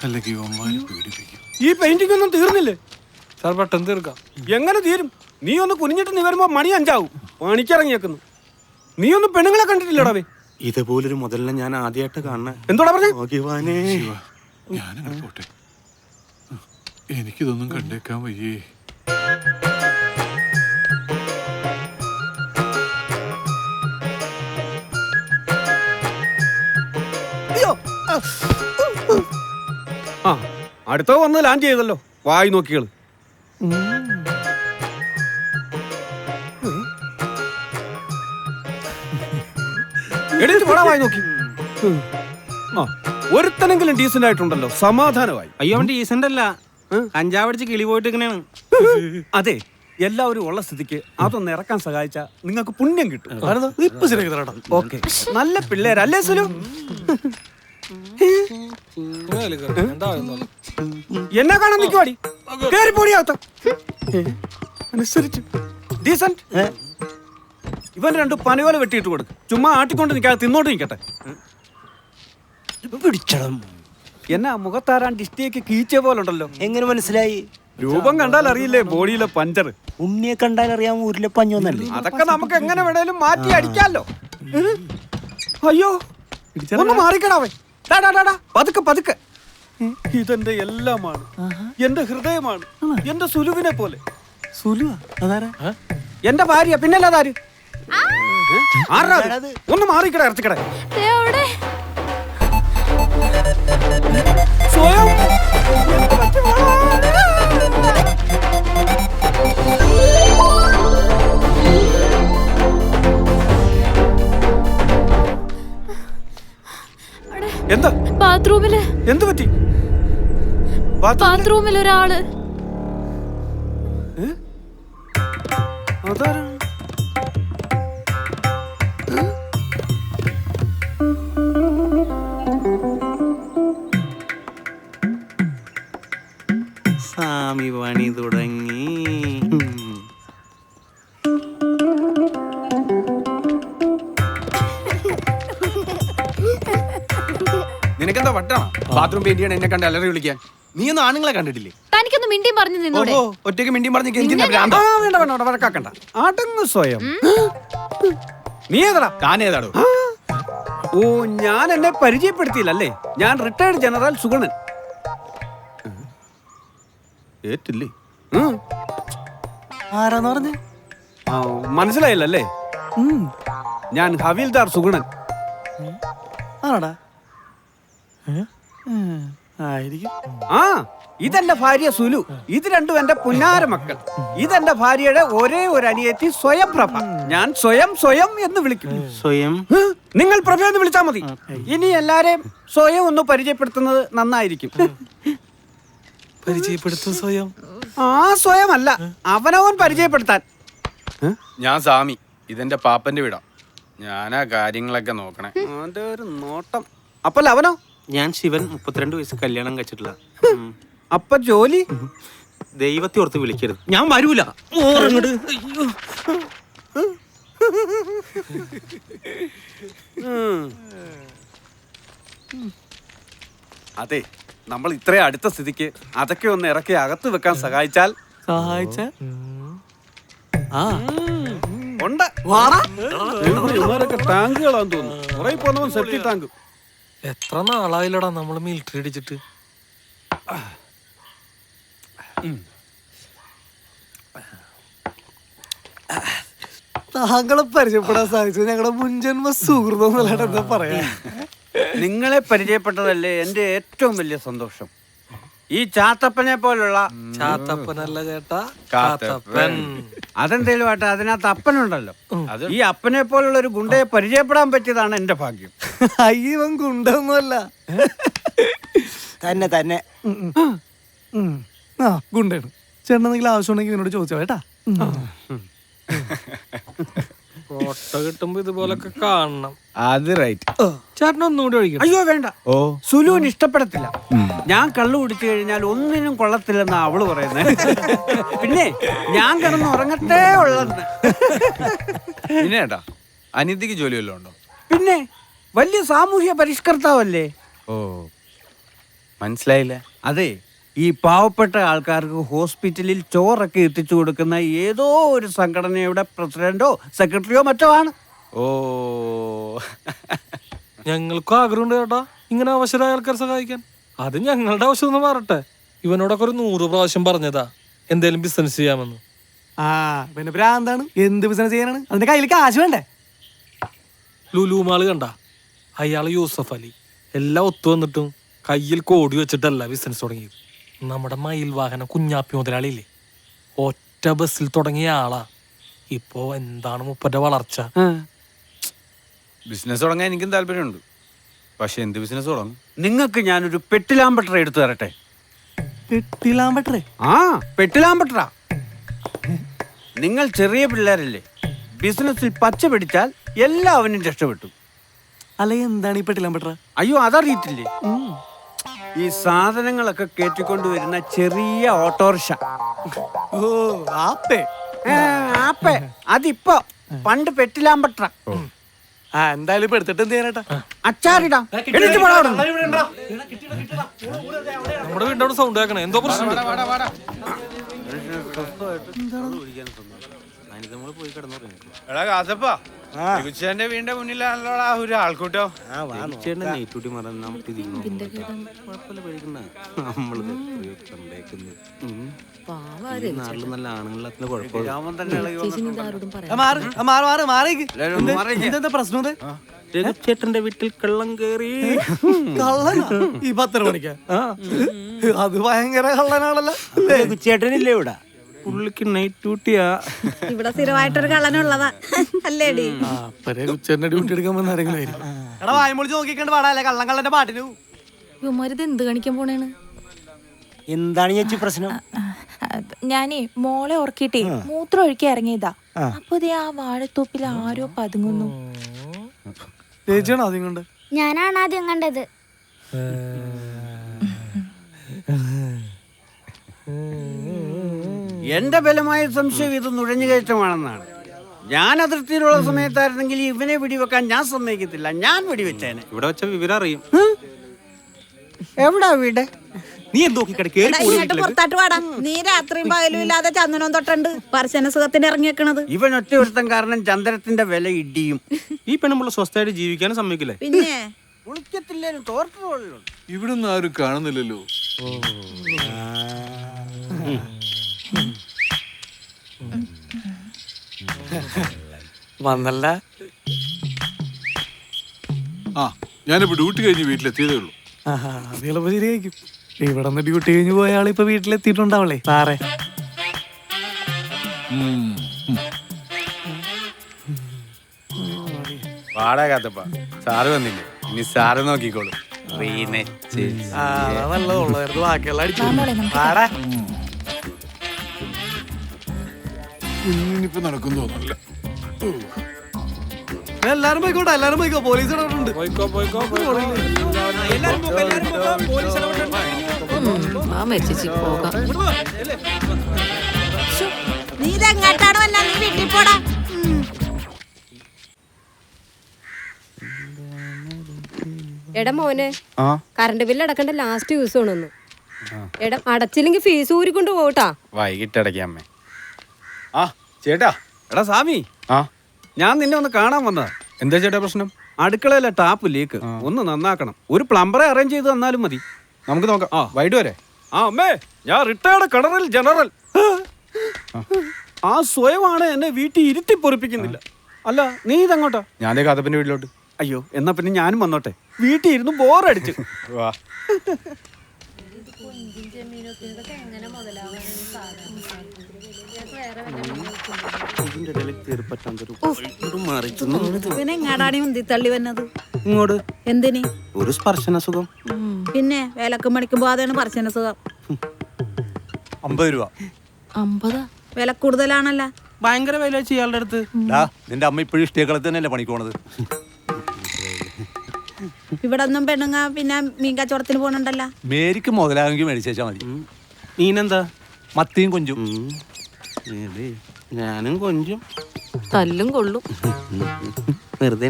അല്ലെങ്കിൽ പീഡിപ്പിക്കും. ഈ പെയിന്റിംഗ് ഒന്നും തീർന്നില്ലേ സാർ? പെട്ടെന്ന് തീർക്കാം. എങ്ങനെ തീരും? നീ ഒന്ന് കുനിഞ്ഞിട്ട് നീ വരുമ്പോ മണി 5 ആവും. പണിക്കിറങ്ങിയേക്കുന്നു. നീ ഒന്നും പെണ്ണുങ്ങളെ കണ്ടിട്ടില്ലടാവേ. ഇതുപോലൊരു മുതലിനെ ഞാൻ ആദ്യമായിട്ട് കാണണേ. എന്തോടാ പറഞ്ഞേ? ഞാനങ്ങനെ പോട്ടെ, എനിക്കിതൊന്നും കണ്ടേക്കാൻ വയ്യേ. ആ, അടുത്ത വന്ന് ലാൻഡ് ചെയ്തല്ലോ വായി നോക്കികള്. എടീറ്റ് പോടാ വായി നോക്കി. ആ, ഒരുത്തനെങ്കിലും ഡീസന്റ് ആയിട്ടുണ്ടല്ലോ, സമാധാനമായി. അയ്യോ, അവൻ ഡീസന്റ് അല്ല, കഞ്ചാവ് അടിച്ച് കിളി പോയിട്ട് ഇങ്ങനെയാണ്. അതെ, എല്ലാവരും ഉള്ള സ്ഥിതിക്ക് അതൊന്ന് ഇറക്കാൻ സഹായിച്ച നിങ്ങൾക്ക് പുണ്യം കിട്ടും. ഇപ്പൊ ശരിയാക്കി. ഓക്കെ, നല്ല പിള്ളേരല്ലേ സുലു? എന്നെ കാണാൻ നിൽക്കുവാടി, കേറി പോടിയാത്ത അനുസരിച്ച് ഡീസന്റ്. ഇവൻ 2 പനയോല വെട്ടിയിട്ട് കൊടുക്കും. ചുമ്മാ ആട്ടിക്കൊണ്ട് നിൽക്കാതെ തിന്നോട്ട് നിൽക്കട്ടെ. പിടിച്ചണം. എന്നാ മുഖത്താരാൻ ഡിസ്റ്റിയൊക്കെ കീച്ച പോലുണ്ടല്ലോ. എങ്ങനെ മനസ്സിലായി? രൂപം കണ്ടാൽ അറിയില്ലേ ബോഡിയിലെ പഞ്ചർ? ഉണ്ണിയെ കണ്ടാൽ അറിയാൻ ഊരിലെ പഞ്ഞൊന്നല്ലേ? അതൊക്കെ നമുക്ക് എങ്ങനെ വേണേലും മാറ്റി അടിക്കാലോ. അയ്യോ, ഒന്ന് മാറിക്കടാവേ. പതുക്കെ പതുക്കെ. ഇതെന്റെ എല്ലാമാണ്, എന്റെ ഹൃദയമാണ്, എന്റെ സുലുവിനെ പോലെ. സുലുവാ? അതാരാ? എന്റെ ഭാര്യ, പിന്നല്ലാതാര്? ഒന്ന് മാറിക്കട ഇറച്ചിക്കട. സ്വയം എന്താ ബാത്റൂമില് എന്ത് പറ്റി? ബാത്റൂമിൽ ഒരാള്. അതാരാ? സ്വാമി പണി തുടങ്ങി. നിനക്കെന്താ വട്ടാണോ ബാത്റൂം പെയിന്റ് ചെയ്യണം എന്നെ കണ്ട് അലറി വിളിക്കാൻ? നീ ഒന്നും ആണുങ്ങളെ കണ്ടിട്ടില്ലേ? തനിക്കൊന്ന് മിണ്ടിയും പറഞ്ഞു നിന്നൂടെ? ഒറ്റയ്ക്ക് മിണ്ടി പറഞ്ഞു വേണ്ട വഴക്കാക്കണ്ട. അടങ്ങ് സ്വയം. നീ ഏതാടാ? താൻ ഏതാടോ? ഓ, ഞാൻ എന്നെ പരിചയപ്പെടുത്തിയില്ലല്ലേ. ഞാൻ റിട്ടയർഡ് ജനറൽ സുഗുണൻ. ഏറ്റില്ലേ? ആരാന്ന് പറഞ്ഞേ? മനസ്സിലായില്ലല്ലേ? ഞാൻ ഹവീൽദാർ സുഗുണൻ. ആടാ ആയിരിക്കും. ആ, ഇതെന്റെ ഭാര്യ സുലു. ഇത് രണ്ടും എന്റെ പുന്നാര മക്കൾ. ഇതെന്റെ ഭാര്യയുടെ ഒരേ ഒരു അനിയത്തി സ്വയംപ്രഭ. ഞാൻ സ്വയം എന്ന് വിളിക്കും. സ്വയം? നിങ്ങൾ പ്രഭ എന്ന് വിളിച്ചാൽ മതി. ഇനി എല്ലാരെയും സ്വയം ഒന്ന് പരിചയപ്പെടുത്തുന്നത് നന്നായിരിക്കും. പരിചയപ്പെടുത്തും സ്വയം? ആ, സ്വയമല്ല, അവനവൻ പരിചയപ്പെടുത്താൻ. ഞാൻ സാമി, ഇതെന്റെ പാപ്പന്റെ വീടാ. ഞാനാ കാര്യങ്ങളൊക്കെ നോക്കണേ. അതൊരു നോട്ടം. അപ്പല്ല അവനോ? ഞാൻ ശിവൻ, 32 വയസ്സ്, കല്യാണം കഴിച്ചിട്ടില്ല. അപ്പൊ ജോലി? ദൈവത്തെ ഓർത്ത് വിളിക്കരുത്, ഞാൻ വരൂല. അതെ, നമ്മൾ ഇത്രയും അടുത്ത സ്ഥിതിക്ക് അതൊക്കെ ഒന്ന് ഇറക്കി അകത്ത് വെക്കാൻ സഹായിച്ചാൽ ഉണ്ട്. ടാങ്കുകളാന്ന് തോന്നുന്നു. കുറെ പോന്നവൻ സെപ്റ്റി ടാങ്ക്. എത്ര നാളായില്ലടാ നമ്മള് മിലിറ്ററി അടിച്ചിട്ട്. താങ്കളെ പരിചയപ്പെടാൻ സാധിച്ചത് ഞങ്ങളുടെ മുൻജന്മ സുഹൃതം എന്താ പറയാ. നിങ്ങളെ പരിചയപ്പെട്ടതല്ലേ എന്റെ ഏറ്റവും വലിയ സന്തോഷം. ഈ ചാത്തപ്പനെ പോലുള്ള ചാത്തപ്പനല്ല ചേട്ടാ, കാത്തപ്പൻ. അതെന്തേലും ആട്ടെ, അതിനകത്ത് അപ്പനുണ്ടല്ലോ. ഈ അപ്പനെ പോലുള്ള ഒരു ഗുണ്ടയെ പരിചയപ്പെടാൻ പറ്റിയതാണ് എന്റെ ഭാഗ്യം. അയ്യവൻ ഗുണ്ടൊന്നുമല്ല. തന്നെ തന്നെ ഗുണ്ടാണ്. ചേട്ടനെന്തെങ്കിലും ആവശ്യമുണ്ടെങ്കിൽ എന്നോട് ചോദിച്ചോ കേട്ടാ. ഫോട്ടോ കിട്ടുമ്പോ ഇതുപോലൊക്കെ കാണണം. അത് റൈറ്റ്. ചേട്ടൻ ഒന്നുകൂടി ഒഴിക്കണം. അയ്യോ വേണ്ട, സുലുവിന് ഇഷ്ടപ്പെടത്തില്ല. ഞാൻ കള്ളു കുടിച്ചു കഴിഞ്ഞാൽ ഒന്നിനും കൊള്ളത്തില്ലെന്നാ അവള് പറയുന്നത്. പിന്നെ ഞാൻ കിടന്ന് ഉറങ്ങത്തേ ഉള്ളെന്ന്. പിന്നെ ഏട്ടാ, അനിയത്തിക്ക് ജോലി വല്ലതും ഉണ്ടോ? പിന്നെ വലിയ സാമൂഹ്യ പരിഷ്കർത്താവല്ലേ. ഓ, മനസ്സിലായില്ല. അതെ, ഈ പാവപ്പെട്ട ആൾക്കാർക്ക് ഹോസ്പിറ്റലിൽ ചോറൊക്കെ എത്തിച്ചു കൊടുക്കുന്ന ഏതോ ഒരു സംഘടനയുടെ പ്രസിഡന്റോ സെക്രട്ടറിയോ മറ്റോ ആണ്. ഓ, ഞങ്ങൾക്കും ആഗ്രഹമുണ്ട് ചേട്ടാ ഇങ്ങനെ അവസരമായ ആൾക്കാരെ സഹായിക്കാൻ. അത് ഞങ്ങളുടെ ആവശ്യം ഒന്ന് മാറട്ടെ. ഇവനോടൊക്കെ ഒരു 100 പ്രാവശ്യം പറഞ്ഞതാ എന്തേലും ബിസിനസ് ചെയ്യാമെന്ന്. ആ, പിന്നെ ഭ്രാന്താണ്. എന്ത് ബിസിനസ് ചെയ്യാനാണ്? അതിന്റെ കയ്യിൽ കാശ് വേണ്ടേ? ലുലുമാള് കണ്ട അയാള് യൂസഫ് അലി എല്ലാം ഒത്തു വന്നിട്ടും കയ്യിൽ കോടി വെച്ചിട്ടല്ല ബിസിനസ് തുടങ്ങിയത്. നമ്മുടെ മയിൽ വാഹനം കുഞ്ഞാപ്പി മുതലാളിയില്ലേ, ഒറ്റ ബസ്സിൽ തുടങ്ങിയ ആളാ. ഇപ്പോ എന്താണ് മുപ്പന്റെ വളർച്ച. ബിസിനസ് തുടങ്ങാൻ എനിക്കും താല്പര്യമുണ്ട്. പക്ഷെ എന്ത് ബിസിനസ് തുടങ്ങും? നിങ്ങൾക്ക് ഞാനൊരു പെട്ടിലാമ്പട്ടറ എടുത്തു തരട്ടെ. പെട്ടിലാമ്പട്ടറേ? ആ, പെട്ടിലാമ്പട്ടറ. നിങ്ങൾ ചെറിയ പിള്ളേരല്ലേ, ബിസിനസ്സിൽ പച്ച പിടിച്ചാൽ എല്ലാവരും രക്ഷപ്പെട്ടു. അല്ല, എന്താണ് ഈ പെട്ടിലാമ്പട്ടറ? അയ്യോ, അതറിയത്തില്ലേ? ഈ സാധനങ്ങളൊക്കെ കയറ്റിക്കൊണ്ടുവരുന്ന ചെറിയ ഓട്ടോറിക്ഷ. ഓ, ആപ്പേ. അതിപ്പോ, പണ്ട് പെട്ടിലാമ്പട്ടറ. ആ, എന്തായാലും ഇപ്പൊ എടുത്തിട്ട് എന്ത് ചെയ്യാനാട്ടാ? അച്ചാറിടാം. നമ്മുടെ വീടിന്റെ സൗണ്ട് കേൾക്കണേ, എന്തോ പ്രശ്നം. എടാ കാസപ്പാ, രഘുച്ചേട്ടന്റെ വീടിന്റെ മുന്നിലാണല്ലോ ആ ഒരു ആൾക്കൂട്ടോ. ചേട്ടൻ നെയ്റ്റൂട്ടി മറന്ന് നമുക്ക് നാട്ടിൽ നല്ല ആണുങ്ങളെ കുഴപ്പമില്ല. എന്താ പ്രശ്നം? ചേട്ടന്റെ വീട്ടിൽ കള്ളം കേറി. കള്ളനാ ഈ 10 മണിക്കാ? അത് ഭയങ്കര കള്ളനാണല്ലോ. ചേട്ടനില്ലേ ഇവിടെ? പുള്ളിക്ക് നൈറ്റ് ഡ്യൂട്ടിയാ. ഇവിടെ സ്ഥിരമായിട്ടൊരു കള്ളനുള്ളതാ അല്ലേടി? ഉച്ചന്റെ ഡ്യൂട്ടി എടുക്കാൻ വന്ന ആരെങ്കിലും എടാ വായ്മൊളിച്ച് നോക്കിക്കണ്ട് പാടാല്ലേ കള്ളം കള്ളന്റെ പാട്ടിന്. ഇവന്മാരിത് എന്ത് കാണിക്കാൻ പോണേണ്? എന്താണ് ചേച്ചി പ്രശ്നം? ഞാനേ മോളെ ഉറക്കിട്ടേ മൂത്രം ഒഴുക്കി ഇറങ്ങിയതാ. അപ്പൊ ആ വാഴത്തോപ്പിൽ ആരോ പതുങ്ങുന്നു. ചേച്ചിയാണോ ആദ്യം കണ്ടത്? ഞാനാണ് ആദ്യം കണ്ടത്. എന്റെ ബലമായ സംശയം ഇത് നുഴഞ്ഞുകയറ്റമാണെന്നാണ്. ഞാൻ അതിർത്തിയിലുള്ള സമയത്തായിരുന്നെങ്കിൽ ഇവനെ വെടിവെക്കാൻ ഞാൻ സമ്മതിക്കത്തില്ല. ഞാൻ വെടിവെച്ചേനെ. ഇവിടെ വെച്ച വിവരം അറിയും. എവിടാ വീട്? നീ എന്തോക്കി ഇങ്ങോട്ട് പുറത്താട്ട് പാടാ. നീ രാത്രിയും പകലും ഇല്ലാതെ ചന്ദനം തൊട്ടുണ്ട് പർശന സുഖത്തിന് ഇറങ്ങിയേക്കണത്. ഇവൻ ഒറ്റ ഒരുത്തം കാരണം ചന്ദ്രത്തിന്റെ വില ഇടിയും. ഈ പെണ്ണുമ്പോൾ സ്വസ്ഥമായിട്ട് ജീവിക്കാനും സമ്മതിക്കില്ലേ? പിന്നെ കുളിക്കത്തില്ലേലും തോർത്തുള്ളൂ. ഇവിടുന്ന് ആരും കാണുന്നില്ലല്ലോ. വന്നല്ല. ആ ഞാനിപ്പോ ഡ്യൂട്ടി കഴിഞ്ഞ് വീട്ടിലെത്തിയതേ ഉള്ളൂ. അത് ചിലപ്പോ ശരിയായിരിക്കും. ഇവിടെ നിന്ന് ഡ്യൂട്ടി കഴിഞ്ഞ് പോയ ആളിപ്പോ വീട്ടിലെത്തിയിട്ടുണ്ടാവല്ലേ സാറേ. വാടാ കാത്തപ്പ, സാറ് വന്നില്ലേ? ഇനി സാറ് നോക്കിക്കോളൂ. നല്ലതുള്ളായിരുന്നു. ബാക്കിയുള്ള അടിച്ചു. ഇനിയിപ്പോ നടക്കും തോന്നല്ല. എല്ലാരും പോയിക്കോട്ടെ, എല്ലാരും പോയിക്കോ. പോലീസ് ഇടപെട്ടുണ്ട്. നീ ഇതെങ്ങാട്ടാണ് വന്ന? നീ വീട്ടിൽ പോടാ. എടാ മോനെ, കറണ്ട് ബില്ല് അടക്കണ്ട ലാസ്റ്റ് യൂസ് ആണെന്ന്. എടാ അടച്ചില്ലെങ്കിൽ ഫീസ് ഊരിക്കൊണ്ട് പോട്ടാ. വൈകിട്ട് അടയ്ക്കാമ്മേ. ആ ചേട്ടാ. എടാ സാമി, ഞാൻ നിന്നെ ഒന്ന് കാണാൻ വന്നതാ. എന്താ ചേട്ടാ പ്രശ്നം? അടുക്കളയിലെ ടാപ്പ് ലീക്ക് ഒന്ന് നന്നാക്കണം. ഒരു പ്ലംബറെ അറേഞ്ച് ചെയ്ത് തന്നാലും മതി. നമുക്ക് നോക്കാം. വൈകിട്ട് വരെ. അമ്മേ, ഞാൻ റിട്ടയർഡ് കളറിൽ ജനറൽ. ആ സ്വയമാണ് എന്നെ വീട്ടിൽ ഇരുത്തി പൊറിപ്പിക്കുന്നില്ല. അല്ല നീ ഇതങ്ങോട്ടാ? ഞാൻ കാത്തപ്പന്റെ വീട്ടിലോട്ട്. അയ്യോ, എന്നാ പിന്നെ ഞാനും വന്നോട്ടെ. വീട്ടിൽ ഇരുന്ന് ബോറടിച്ചു. വാ. പിന്നെ എങ്ങാടാണ് ഉന്തി തള്ളി വന്നത്? ഇങ്ങോട്ട്. എന്തിന്? ഒരു സ്പർശന സുഖം. പിന്നെ വിലക്കും മണിക്കും പോകാതെയാണ് സ്പർശന സുഖം. 50 രൂപ. 50? വില കൂടുതലാണല്ല. ഭയങ്കര വില ഇയാളുടെ അടുത്ത്. നിന്റെ അമ്മ ഇപ്പോഴും ഇഷ്ടേക്കളത്തിൽ തന്നെയല്ലേ പണിക്കോണത്? ഇവിടെ ഒന്നും പെണ്ണുങ്ങ പിന്നെ മീൻ കച്ചവടത്തിന് പോകണുണ്ടല്ലോ. മേരിക്ക് മുതലാകെങ്കിൽ മേടിച്ചാ മതി. മീനെന്താ? മത്തിയും കൊഞ്ചും. ഞാനും കൊഞ്ചും. തല്ലും കൊള്ളും. വെറുതെ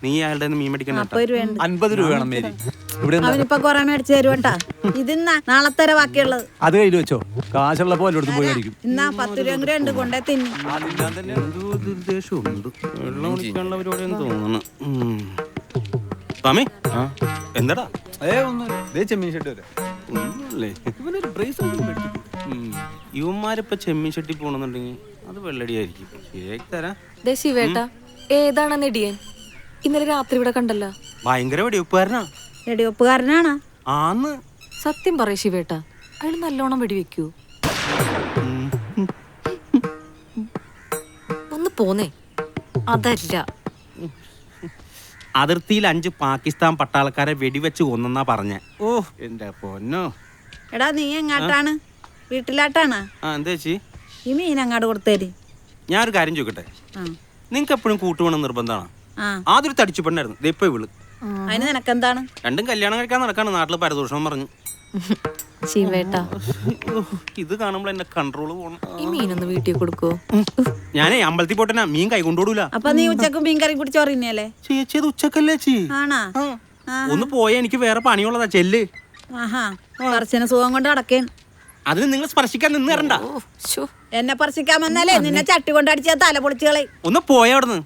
നീ അയാളുടെ മീൻ മേടിക്കണ്ട. 50 രൂപ വേണം മേരി. ഇവിടെ അവനിപ്പൊ കൊറേ മേടിച്ചു തരുവട്ടാ. ഇതിന്നാ നാളത്തെ ബാക്കിയുള്ളത്. അത് കയ്യിൽ വെച്ചോ. കാശുള്ളപ്പോ എല്ലായിടത്തും പോയി മേടിക്കും. ഇന്നാ 10 രൂപ കൂടെ ഉണ്ട്, കൊണ്ടേ തിന്നു. വെള്ളം കുടിക്കാനുള്ള പരിപാടിയെന്ന് തോന്നുന്നു. സ്വാമി എന്താടാ? ചെമ്മീൻ ഷെട്ട് വരെ. ഇവന്മാരിപ്പോ ചെമ്മീൻ ഷെട്ടി പോണെന്നുണ്ടെങ്കിൽ അത് വെള്ളടിയായിരിക്കും. ശരിയാക്കി തരാം. ശിവേട്ടാ, ഏതാണ് നെടിയൻ? ഇന്നലെ രാത്രി ഇവിടെ കണ്ടല്ലോ. ഭയങ്കര വെടിവെപ്പുകാരനാ. വെടിവെപ്പുകാരനാണ്. ആന്ന്. സത്യം പറയ ശിവേട്ടാ, അയാൾ നല്ലോണം വെടിവെക്കൂ. ഒന്ന് പോന്നേ. അതല്ല, അതിർത്തിയിൽ 5 പാകിസ്ഥാൻ പട്ടാളക്കാരെ വെടിവെച്ച് കൊന്നെന്നാ പറഞ്ഞ. ഓ എന്റെ പൊന്നോ. എടാ നീ എങ്ങാട്ടാണ്? വീട്ടിലാട്ടാണ്? എന്താ ചേച്ചി? ഈ മീൻ അങ്ങാട് കൊടുത്തേര്. ഞാനൊരു കാര്യം ചോദിക്കട്ടെ, നിങ്ങക്ക് എപ്പോഴും കൂട്ടുവേണം നിർബന്ധമാണ്? ആദ്യം തടിച്ചു പെണ്ണായിരുന്നു, ഇപ്പൊ ഇവള്. അതിന് നിനക്കെന്താണ്? രണ്ടും കല്യാണം കഴിക്കാൻ നടക്കാണ്. നാട്ടില് പരദൂഷണം പറഞ്ഞു. ശിവേട്ടാ, ഇത് കാണുമ്പോൾ എന്നെ കൺട്രോള് പോണം. ഈ മീനൊന്ന് വീട്ടിൽ കൊടുക്കോ? ഞാനേ അമ്പലത്തിൽ പോട്ടെന്നാ, മീൻ കൈ കൊണ്ടുപോടൂല. അപ്പൊ നീ ഉച്ചക്ക് മീൻ കറി കുടിച്ച് ചോറിനല്ലേ? ചേച്ചി അത് ഉച്ചക്കല്ലേ ചേച്ചി? ആണാ? ഒന്ന് പോയാ എനിക്ക് വേറെ പണിയുള്ളതാ. ചെല്ല്. ആഹാ, സ്പർശന സുഖം കൊണ്ട് അടക്കേൻ. അതിന് നിങ്ങൾ സ്പർശിക്കാൻ നിന്ന് തരണ്ട. എന്നെ പറിച്ചിക്കാൻ വന്നാലേ നിന്നെ ചട്ടി കൊണ്ടടിച്ച തല പൊളിച്ചുകളെ. ഒന്ന് പോയ അവിടുന്ന്.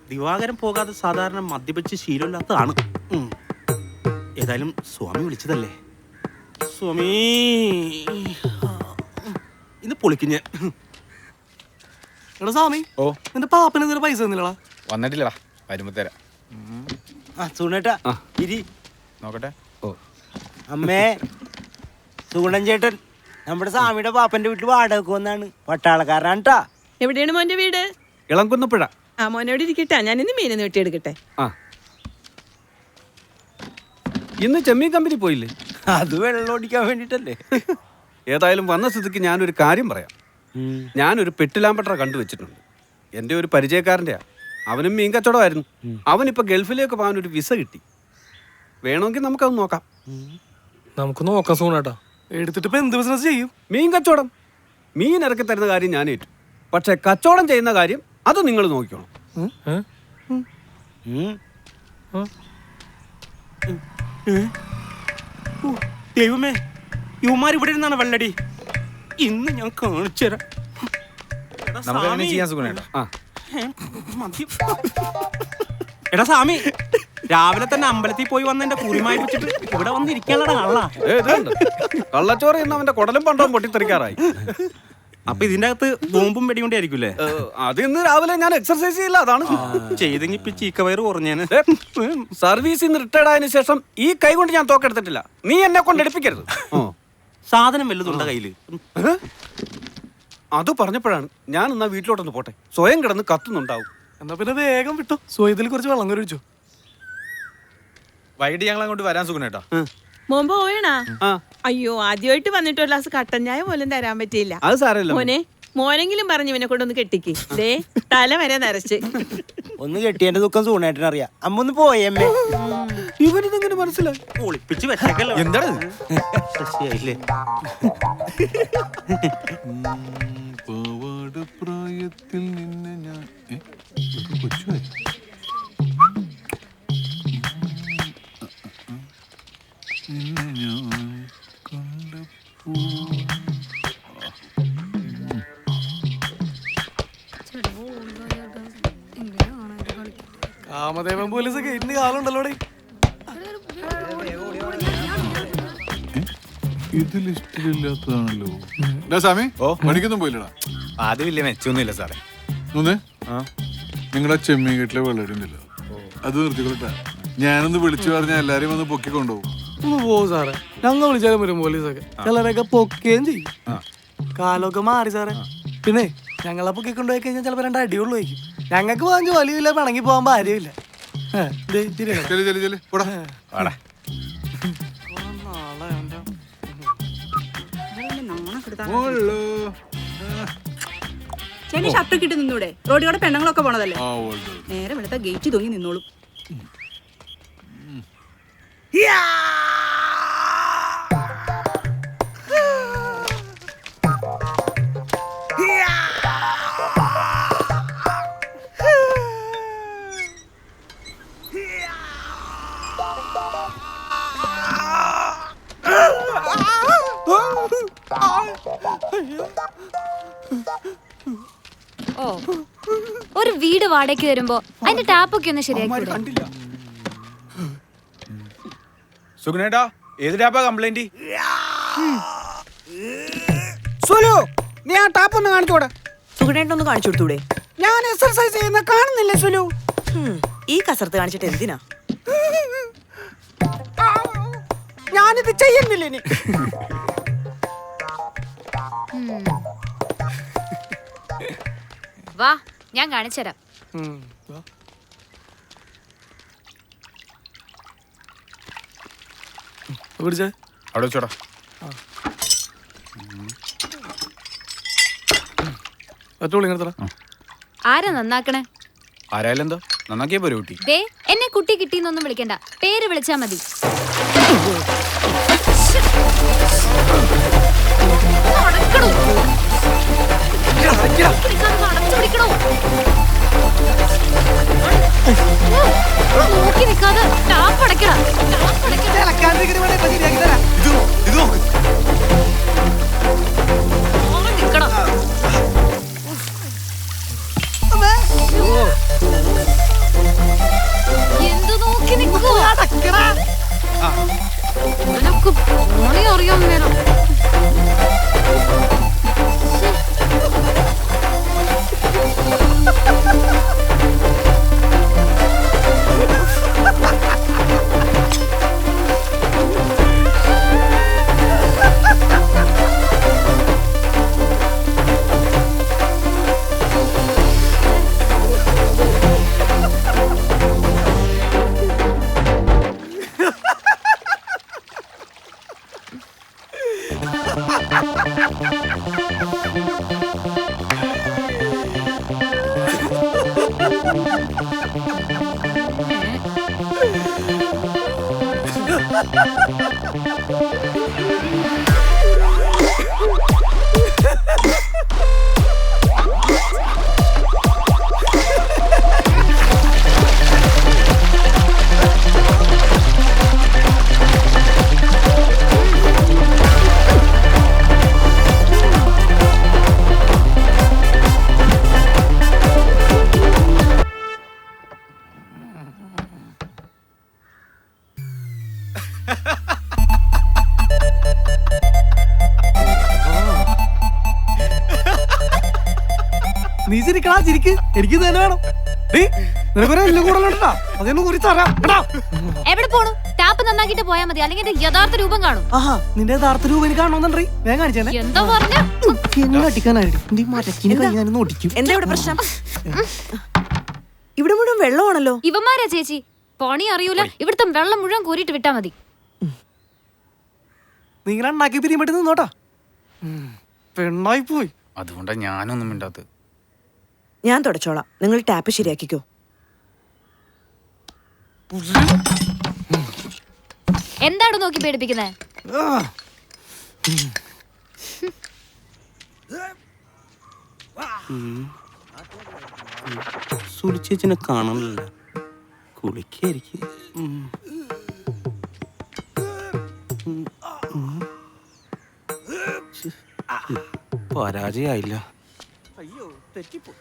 ദിവാകരൻ പോകാതെ സാധാരണ മദ്യപിച്ച് ശീലമില്ലാത്തതാണ്. ഏതായാലും സ്വാമി വിളിച്ചതല്ലേ. സ്വാമി ഇന്ന് പൊളിക്കും ഞാൻ. എടാ സ്വാമി, നിന്റെ പാപ്പന് എന്തെങ്കിലും പൈസ തന്നില്ലടാ? വന്നിട്ടില്ലടാ, വരുമ്പോ തരാം. സുഗുണേട്ടാ ഇരി നോക്കട്ടെ. അമ്മേ, സുഗുണൻ ചേട്ടൻ നമ്മുടെ സ്വാമിയുടെ പാപ്പന്റെ വീട്ടിൽ വാടക വന്നാണ്. പട്ടാളക്കാരനാണ് ട്ടാ. എവിടെയാണ് മോന്റെ വീട്? ഇളംകുന്നപ്പുഴ. ആ മോനോട് ഇരിക്കട്ടെ, ഞാൻ ഇന്ന് മീനൊന്ന് വെട്ടിയെടുക്കട്ടെ. ഇന്ന് ചെമ്മീൻ കമ്പനി പോയില്ലേ? അത് വെള്ളം ഓടിക്കാൻ വേണ്ടിട്ടല്ലേ. ഏതായാലും വന്ന സ്ഥിതിക്ക് ഞാനൊരു കാര്യം പറയാം. ഞാനൊരു പെട്ടിലാമ്പട്ടറ കണ്ടുവച്ചിട്ടുണ്ട്. എൻ്റെ ഒരു പരിചയക്കാരൻ്റെയാ. അവനും മീൻ കച്ചവടമായിരുന്നു. അവനിപ്പോൾ ഗൾഫിലേക്ക് പോകാൻ ഒരു വിസ കിട്ടി. വേണമെങ്കിൽ നമുക്കത് നോക്കാം. നമുക്ക് നോക്കാം സൂണേട്ടാ. എടുത്തിട്ട് ഇപ്പൊ എന്ത് ബിസിനസ് ചെയ്യും? മീൻ കച്ചവടം. മീൻ ഇറക്കി തരുന്ന കാര്യം ഞാൻ ഏറ്റു. പക്ഷെ കച്ചവടം ചെയ്യുന്ന കാര്യം അത് നിങ്ങൾ നോക്കിക്കോണം. ദൈവമേ, യുവമാർ ഇവിടെ ഇരുന്നാണ് വെള്ളടി. ഇന്ന് ഞാൻ കാണിച്ചു തരാം. എടാ സ്വാമി, രാവിലെ തന്നെ അമ്പലത്തിൽ പോയി വന്ന് എന്റെ കുറിമായി വെച്ചിട്ട് ഇവിടെ വന്നിരിക്കാനുള്ള കള്ള. കള്ളച്ചോറ് ഇന്ന് അവന്റെ കുടലും പണ്ടവും പൊട്ടിത്തെറിക്കാറായി. അപ്പൊ ഇതിന്റെ അകത്ത് ബോംബും വെടികൊണ്ടായിരിക്കൂലേ? അത് ഇന്ന് രാവിലെ ഞാൻ എക്സർസൈസ് ചെയ്യില്ല, അതാണ് ചെയ്തെങ്കിൽ ഇപ്പൊ ചീക്കവയറ് കുറഞ്ഞേന്. സർവീസിൽ നിന്ന് റിട്ടയർഡ് ആയതിനു ശേഷം ഈ കൈ കൊണ്ട് ഞാൻ തോക്കെടുത്തിട്ടില്ല. നീ എന്നെ കൊണ്ട് എടുപ്പിക്കരുത്. സാധനം വല്ലതുണ്ട കയ്യില്? അത് പറഞ്ഞപ്പോഴാണ് ഞാൻ എന്നാ വീട്ടിലോട്ടൊന്ന് പോട്ടെ. സ്വയം കിടന്ന് കത്തുന്നുണ്ടാവും. എന്നാ പിന്നെ വേഗം വിട്ടു. സ്വയത്തിൽ കുറച്ച് വെള്ളം കുഴിച്ചു. വൈകിട്ട് ഞങ്ങൾ അങ്ങോട്ട് വരാൻ സുഖനേട്ടാ. മോൻ പോയണാ? അയ്യോ, ആദ്യമായിട്ട് വന്നിട്ട് ഒരു ഗ്ലാസ് കട്ടൻ ചായ പോലും തരാൻ പറ്റിയില്ല. അത് സാരമില്ല മോനെ, മോനെങ്കിലും പറഞ്ഞു ഇവനെ കൊണ്ടൊന്ന് കെട്ടിക്ക്. ദേ തല വരെ നരച്ച്. ഒന്ന് കെട്ടിയതിന്റെ ദുഃഖം സൂണേട്ടൻ അറിയാം. അമ്മ ഒന്ന് പോയമ്മേ. ഇവനിതെങ്ങനെ മനസ്സിലായി? ഒളിപ്പിച്ച് വെച്ചേക്കല്ലോ. എന്താണ് ശശിയായില്ലേ? പ്രായത്തിൽ നിന്നെ ഞാൻ കൊച്ചുമായി നിന്നെ ഞാൻ കണ്ടപ്പോ കാമദേവൻ പോലീസ് ഗേറ്റിന് കാലുണ്ടല്ലോ. ഇതിൽ ഇഷ്ടമില്ലാത്തതാണല്ലോ. സ്വാമി പണിക്കൊന്നും പോയില്ലടാ? ആദ്യം വലിയ മെച്ചൊന്നുമില്ല സാറേ. ഒന്ന് നിങ്ങളുടെ ചെമ്മീൻ കെട്ടിലെ വെള്ളമില്ല, അത് നിർത്തിക്കൊള്ളട്ടെ. ഞാനൊന്ന് വിളിച്ചു പറഞ്ഞാൽ എല്ലാരെയും വന്ന് പൊക്കിക്കൊണ്ടുപോകും. ഒന്ന് പോകും സാറേ, ഞങ്ങൾ വിളിച്ചാലും വരും പോലീസൊക്കെ. ചിലരൊക്കെ പൊക്കുകയും ചെയ്യും. കാലമൊക്കെ മാറി സാറേ. പിന്നെ ഞങ്ങളെ പൊക്കിക്കൊണ്ടുപോയി കഴിഞ്ഞാൽ ചിലപ്പോ 2 അടിയുള്ളൂ വയ്ക്കും. ഞങ്ങൾക്ക് പോകാൻ ജോലിയില്ല, പിണങ്ങി പോകാൻ ഭാര്യയില്ല. ചേട്ടൻ ഷർട്ട് കിട്ടി നിന്നൂടെ? റോഡിലൂടെ പെണ്ണുങ്ങളൊക്കെ പോണതല്ലേ. നേരെ വെളുത്ത ഗേറ്റ് തൂങ്ങി നിന്നോളും. ഓ, ഒരു വീട് വാടകയ്ക്ക് വരുമ്പോ അതിന്റെ ടാപ്പൊക്കെ ഒന്ന് ശരിയാക്കി. സുഗുണേട്ടാ, ഏത് ടാപ്പാ കംപ്ലൈന്റ്? സുലു, നീ ആ ടാപ്പ് ഒന്ന് കാണിച്ചോടെ. സുഗുണേട്ടൊന്ന് കാണിച്ചു കൊടുത്തൂടെ? ഞാൻ എക്സർസൈസ് ചെയ്യുന്ന കാണുന്നില്ലേ സുലു? ഈ കസർത്ത് കാണിച്ചിട്ട് എന്തിനാ? ഞാനിത് ചെയ്യുന്നില്ല. ഇനി വാ, ഞാൻ കാണിച്ചുതരാം. അവിടെ വെച്ചോടാ. ആരാ നന്നാക്കണേ? ആരായാലും എന്താ, നന്നാക്കിയ പോരെ കുട്ടി. ദേ, എന്നെ കുട്ടി കിട്ടിന്നൊന്നും വിളിക്കണ്ട, പേര് വിളിച്ചാ മതി. നോക്കി നിക്കാതെ ടാപ്പ് അടയ്ക്കണം. നീ ചിരിക്കടാ, ചിരിക്ക്. എനിക്ക് തന്നെ വേണം. നിനക്കൊരു എല്ലാം കൂടുതലുണ്ടാ, അതൊന്നും കുറിച്ച് തരാം കേട്ടോ. എവിടെ പോണു? ടാപ്പ് നന്നാക്കിട്ട് പോയാ മതി, അല്ലെങ്കിൽ എന്റെ യഥാർത്ഥ രൂപം കാണും. ആഹാ, നിന്റെ യഥാർത്ഥ രൂപം എനിക്ക് കാണണമെന്നുണ്ടേ. ഞാൻ കാണിച്ചേ. എന്താ പറഞ്ഞ എന്നെ അടിക്കാനായിട്ട് മറ്റക്കിനെ കൈ ഞാനൊന്ന് ഓടിക്കും. എന്താ ഇവിടെ പ്രശ്നം? ഇവിടെ മുഴുവൻ വെള്ളമാണല്ലോ. ഇവന്മാരാ ചേച്ചി, പണി അറിയൂല. ഇവിടുത്തെ വെള്ളം മുഴുവൻ കോരിട്ട് വിട്ടാ മതി. നിങ്ങൾ ഉണ്ടാക്കി പിരിയുമ്പോട്ട് നിന്നോട്ടാ. പെണ്ണായി പോയി. അതുകൊണ്ടാ ഞാനൊന്നും മിണ്ടാത്തത്. ഞാൻ തുടച്ചോളാം, നിങ്ങൾ ടാപ്പ് ശരിയാക്കിക്കോ. എന്താണ് നോക്കി പേടിപ്പിക്കുന്നേ? സുലിച്ചേച്ചിനെ കാണണില്ല, കുളിക്കായിരിക്കും. പരാജയായില്ല. അയ്യോ, തെറ്റിപ്പോ.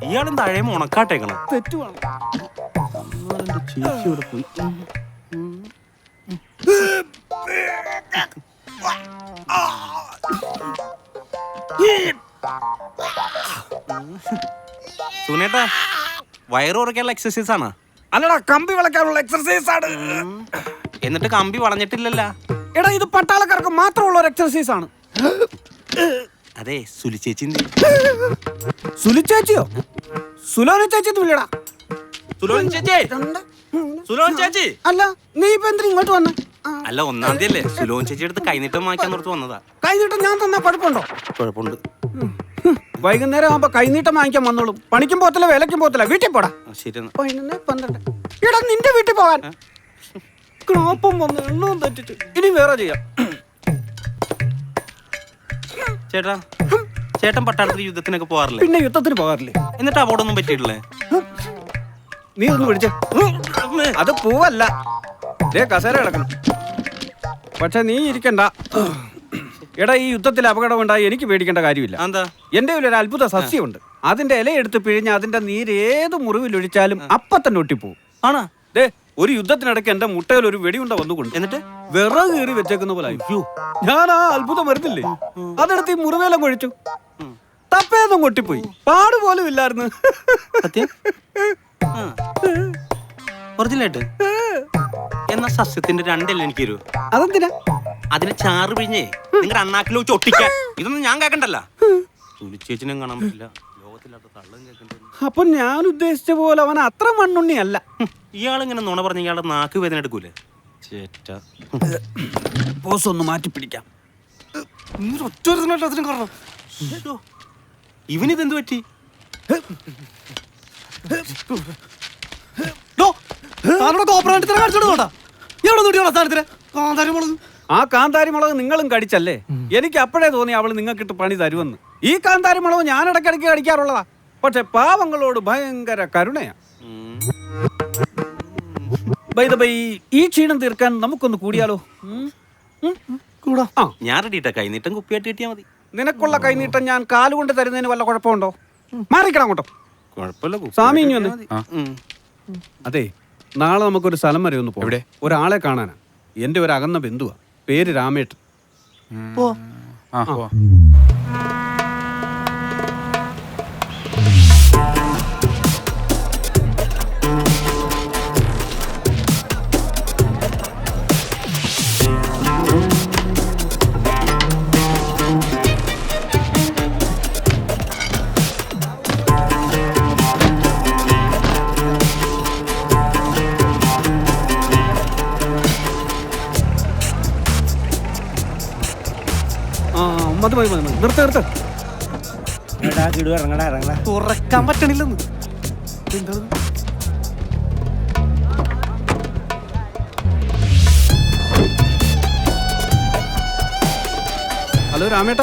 ഇയാളും താഴെ ഉണക്കാട്ടേക്കണം. തെറ്റുവാണ്. ചേച്ചി ഇവിടെ പോയി. സുനേട്ടാ, വയറ് കുറയ്ക്കാനുള്ള എക്സസൈസ് ആണ്. അല്ലടാ, കമ്പി വളയ്ക്കാനുള്ള എക്സർസൈസ് ആണ്. എന്നിട്ട് കമ്പി വളഞ്ഞിട്ടില്ലല്ല. എടാ, ഇത് പട്ടാളക്കാർക്ക് മാത്രമുള്ള ഒരു എക്സർസൈസ് ആണ്. അതെ, സുലിച്ചേച്ചി. സുലിച്ചേച്ചിയോ? സുലോന ചേച്ചി ഇല്ലടാ. സുലോൻ ചേച്ചി അല്ല, നീ ഇപ്പൊ എന്തിനാ ഇങ്ങോട്ട് വന്ന? അല്ല, 1-ാം തീയതി അല്ലേ? സുലോൻ ചേച്ചി എടുത്ത് കൈനീട്ടം വാങ്ങിക്കാൻ നിർത്ത് വന്നതാ. കൈനീട്ടം ഞാൻ തന്നാ കുഴപ്പമുണ്ടോ? കുഴപ്പമുണ്ട്. വൈകുന്നേരം ആവുമ്പോ കൈനീട്ടം വാങ്ങിക്കാൻ വന്നോളും. പണിക്കും പോത്തില്ല, വേലയ്ക്കും പോത്തില്ല. വീട്ടിൽ പോടാ. ശരി. 11:12. എടാ, നിന്റെ വീട്ടിൽ പോവാൻ ക്ലോപ്പം വന്ന് എണ്ണവും തെറ്റിട്ട്. ഇനി വേറെ ചെയ്യാം. ചേട്ടാ, ചേട്ടൻ പട്ടാളത്തിൽ യുദ്ധത്തിനൊക്കെ പോകാറില്ലേ? പിന്നെ യുദ്ധത്തിന് പോകാറില്ലേ? എന്നിട്ട് അവിടൊന്നും പറ്റിയിട്ടില്ലേ? നീ ഒന്ന് പിടിച്ചേ. അത് പൂവല്ല, കസേര കിടക്കണം. പക്ഷെ നീ ഇരിക്കണ്ട. എടാ, ഈ യുദ്ധത്തിൽ അപകടമുണ്ടായി എനിക്ക് പേടിക്കേണ്ട കാര്യമില്ല. എന്താ? എന്റെ ഒരു അത്ഭുത സസ്യമുണ്ട്. അതിന്റെ ഇല എടുത്ത് പിഴിഞ്ഞ് അതിന്റെ നീര് ഏത് മുറിവിലൊഴിച്ചാലും അപ്പൊ തന്നെ ഒട്ടിപ്പോവും. ആണോ? ഒരു യുദ്ധത്തിനിടയ്ക്ക് എന്റെ മുട്ടയിൽ ഒരു വെടിയുണ്ട വന്നുകൊണ്ട് എന്നിട്ട് വിറക് കീറി വെച്ചേക്കുന്ന പോലെ. അയ്യോ, ഞാൻ ആ അത്ഭുതം വരുന്നില്ലേ, അതെടുത്ത് ഈ മുറിവേലം കൊഴിച്ചു. തപ്പേതും കൊട്ടിപ്പോയി, പാടുപോലും ഇല്ലായിരുന്നു. ഒറിജിനലായിട്ട് എന്നാ സസ്യത്തിന്റെ 2 ഇല എനിക്ക് തരൂ. അതെന്തിനാ? അതിന് ചാറ് പിഴിഞ്ഞേ നിങ്ങളുടെ അണ്ണാക്കിൽ വെച്ച് ഒട്ടിക്കാൻ. ഇതൊന്നും ഞാൻ കേക്കണ്ടല്ല. സുലിച്ചേച്ചിനെ കാണാൻ പറ്റില്ല, ലോകത്തില്ലാത്ത തള്ളും കേൾക്കണ്ട. അപ്പൊ ഞാൻ ഉദ്ദേശിച്ച പോലെ അവൻ അത്ര മണ്ണുണ്ണിയല്ല. ഇയാളിങ്ങനെ നുണ പറഞ്ഞ ഇയാളുടെ നാക്ക് വേദന എടുക്കൂലേ? ചേട്ടാ, ബോസ് ഒന്ന് മാറ്റി പിടിക്കാം. ഇവനിതെന്ത് പറ്റി? ആ കാന്താരി മുളക് നിങ്ങളും കടിച്ചല്ലേ? എനിക്ക് അപ്പോഴേ തോന്നി അവള് നിങ്ങൾക്കിട്ട് പണി തരുമെന്ന്. ഈ കാന്താരി മുളക് ഞാൻ ഇടയ്ക്കിടയ്ക്ക് കടിക്കാറുള്ളതാ. പക്ഷെ പാവങ്ങളോട് ഭയങ്കര കരുണയാ. ഈ ക്ഷീണം തീർക്കാൻ നമുക്കൊന്ന് കൂടിയാലോ? ഞാൻ റെഡിട്ടാ. കൈനീട്ടം കുപ്പിയായിട്ട് കിട്ടിയാ മതി. നിനക്കുള്ള കൈനീട്ടം ഞാൻ കാലുകൊണ്ട് തരുന്നതിന് വല്ല കുഴപ്പമുണ്ടോ? മാറിക്കണം അങ്ങോട്ടോ. കുഴപ്പമില്ല സ്വാമി. അതെ, നാളെ നമുക്കൊരു സ്ഥലം വരെ ഒന്ന് പോകണം. ഒരാളെ കാണാനാ. എന്റെ ഒരു അകന്ന ബന്ധുവാ, പേര് രാമേട്ടൻ. തുറക്കാൻ പറ്റണില്ലെന്ന്. ഹലോ രാമേട്ട,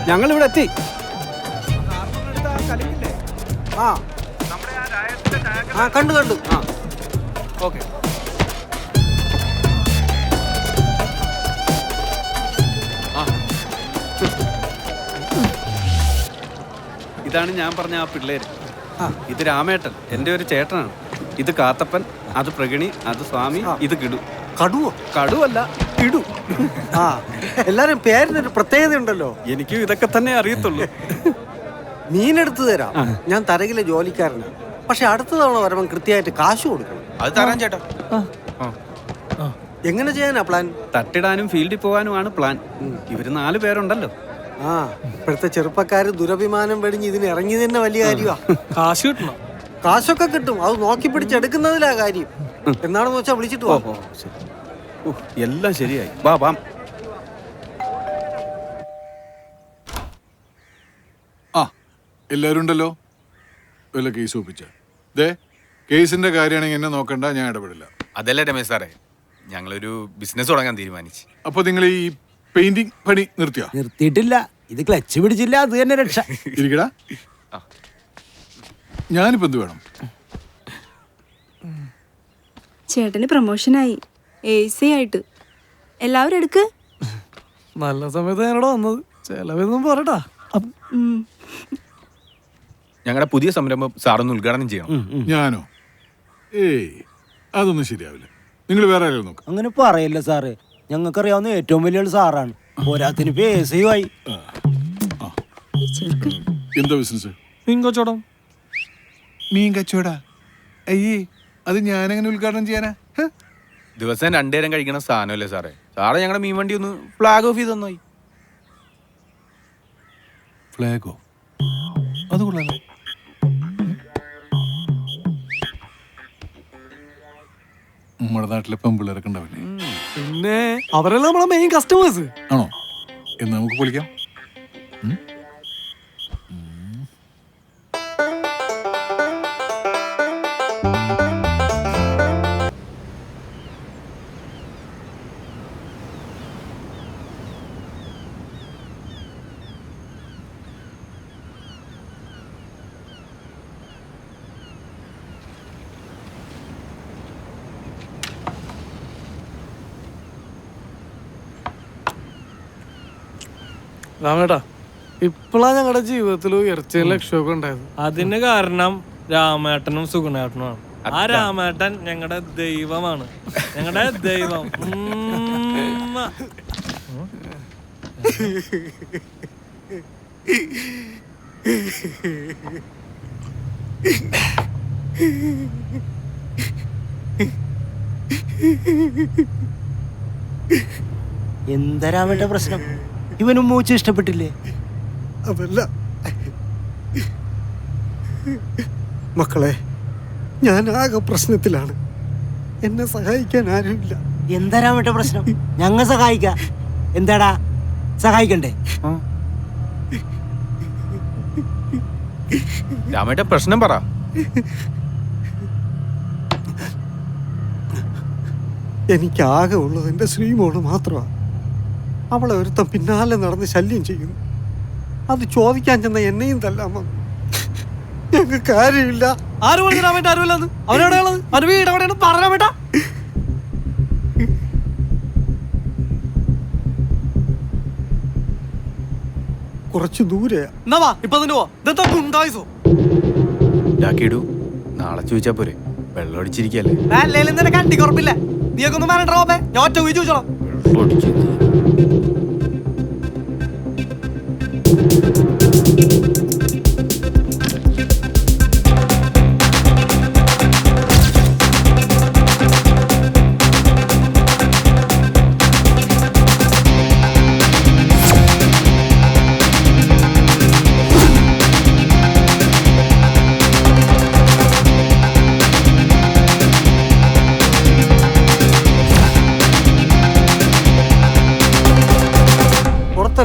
ഞങ്ങളിവിടെ എത്തി. ആ കണ്ടു കണ്ടു. ആ ഓക്കെ. ഇതാണ് ഞാൻ പറഞ്ഞ ആ പിള്ളേര്. ഇത് രാമേട്ടൻ, എൻ്റെ ഒരു ചേട്ടനാണ്. ഇത് കാത്തപ്പൻ, അത് പ്രഗണി, അത് സ്വാമി, ഇത് കിടു. കടുവോ? കടുവല്ല, കിടു. ആ എല്ലാരും പേരിനൊരു പ്രത്യേകത ഉണ്ടല്ലോ. എനിക്കും ഇതൊക്കെ തന്നെ അറിയത്തുള്ളൂ. മീനെടുത്ത് തരാം, ഞാൻ തരകിലെ ജോലിക്കാരനാണ്. പക്ഷെ അടുത്ത തവണ വരുമ്പം കൃത്യമായിട്ട് കാശ് കൊടുക്കണം. അത് തരാൻ ചേട്ടാ. എങ്ങനെ ചെയ്യാനാ പ്ലാൻ? തട്ടിടാനും ഫീൽഡിൽ പോകാനുമാണ് പ്ലാൻ. ഇവര് 4 പേരുണ്ടല്ലോ. ആ ഇപ്പോഴത്തെ ചെറുപ്പക്കാര് ദുരഭിമാനം വെടിഞ്ഞ് ഇതിന് ഇറങ്ങിയത് തന്നെ വലിയ കാര്യമാ. കാശ് കിട്ടണം. കാശൊക്കെ കിട്ടും, അത് നോക്കി പിടിച്ചെടുക്കുന്നതിലാ കാര്യം. എന്നാണെന്ന് വെച്ചാ വിളിച്ചിട്ട് പോ. എല്ലാം ശരിയായി. വാ വാ. ആ എല്ലാരും ഉണ്ടല്ലോ. വല്ല കേസ് ഒപ്പിച്ച ദേ കേസിന്റെ കാര്യമാണെങ്കിൽ എന്നെ നോക്കണ്ട, ഞാൻ ഇടപെടില്ല. അതല്ലേ രമേശ് സാറേ, ഞങ്ങളൊരു ബിസിനസ് തുടങ്ങാൻ തീരുമാനിച്ചു. അപ്പൊ നിങ്ങൾ ഈ പെയിന്റിംഗ് പണി നിർത്തിയോ? നിർത്തിയിട്ടില്ല, ഇത് ക്ലച്ച് പിടിച്ചില്ല, അത് തന്നെ രക്ഷ. ഇരിക്കടാ, ഞാനിപ്പോ എന്ത് വേണം? ചേട്ടന് പ്രൊമോഷനായി AC ആയിട്ട്. എല്ലാവരും എടുക്ക്. നല്ല സമയത്ത് ഞാനിവിടെ വന്നത്. ചെലവൊന്നും പോരട്ടാ. ഞങ്ങളുടെ പുതിയ സംരംഭം സാറൊന്ന് ഉദ്ഘാടനം ചെയ്യണം. ഞാനോ? ഏയ് അതൊന്നും ശരിയാവില്ല. നിങ്ങൾ വേറെ ആരെങ്കിലും നോക്ക്. അങ്ങനെ പറയല്ല സാറ്, ഞങ്ങൾക്കറിയാവുന്ന ഏറ്റവും വലിയ സാറാണ്. പോരാത്തിന് പേസയുമായി. എന്താ ബിസിനസ്? മീൻ കച്ചവടം. മീൻ കച്ചവടാ? അയ്യേ, അത് ഞാനെങ്ങനെ ഉദ്ഘാടനം ചെയ്യാനാ? ദിവസം 2 നേരം കഴിക്കണ സാധനമല്ലേ സാറേ. സാറേ ഞങ്ങളുടെ മീൻ വണ്ടി ഒന്ന് ഫ്ലാഗ് ഓഫ് ചെയ്ത് തന്നായി. ഫ്ലാഗോ? അത് കൊള്ളാലോ. നമ്മുടെ നാട്ടിലെ പെമ്പിള്ളേരൊക്കെ ഉണ്ടാവില്ലേ? പിന്നെ അവരല്ല നമ്മളെ മെയിൻ കസ്റ്റമേഴ്സ്. ആണോ? എന്നാ നമുക്ക് പൊളിക്കാം. രാമേട്ടാ, ഇപ്പോഴാ ഞങ്ങളുടെ ജീവിതത്തിൽ ഉയർച്ചയും ലക്ഷ്യമൊക്കെ ഉണ്ടായത്. അതിന് കാരണം രാമേട്ടനും സുഗുണേട്ടനുമാണ്. ആ രാമേട്ടൻ ഞങ്ങളുടെ ദൈവമാണ്, ഞങ്ങളുടെ ദൈവം. എന്താ രാമേട്ട പ്രശ്നം? ഇവനും മൂച്ച് ഇഷ്ടപ്പെട്ടില്ലേ? അതല്ല മക്കളെ, ഞാൻ ആകെ പ്രശ്നത്തിലാണ്. എന്നെ സഹായിക്കാൻ ആരുമില്ല. എന്താ രാമേട്ട പ്രശ്നം? ഞങ്ങൾ സഹായിക്കാം. എന്താടാ സഹായിക്കണ്ടേ? രാമേട്ട പ്രശ്നം പറ. എനിക്ക് ആകെ ഉള്ളത് എൻ്റെ ശ്രീമോള് മാത്രമാണ്. അവളെ ഒരുത്തം പിന്നാലെ നടന്ന് ശല്യം ചെയ്യുന്നു. അത് ചോദിക്കാൻ ചെന്ന എന്നെയും തല്ലാമ. ഞങ്ങൾക്ക് ആരുമില്ല. ആര് പറഞ്ഞു രാമേട്ട ആരുമില്ലെന്ന്? അവനെവിടെയുള്ളത്? അവന് വീട് എവിടെയാണ്? പറഞ്ഞാ കുറച്ച് ദൂരെയാ. എന്നാ വാ, ഇപ്പൊ തന്നെ പോവാ. ഇതെന്താ ഗുണ്ടായിസോ? നാളെ ചോദിച്ചാ പോരെ, വെള്ളം അടിച്ചിരിക്കല്ലേ. നിന്നെ കണ്ടി കുറപ്പില്ല. നീയൊക്കെ ഒന്നും വേണ്ട. ഞാൻ ഒറ്റ പോയി ചോദിച്ചോളാം.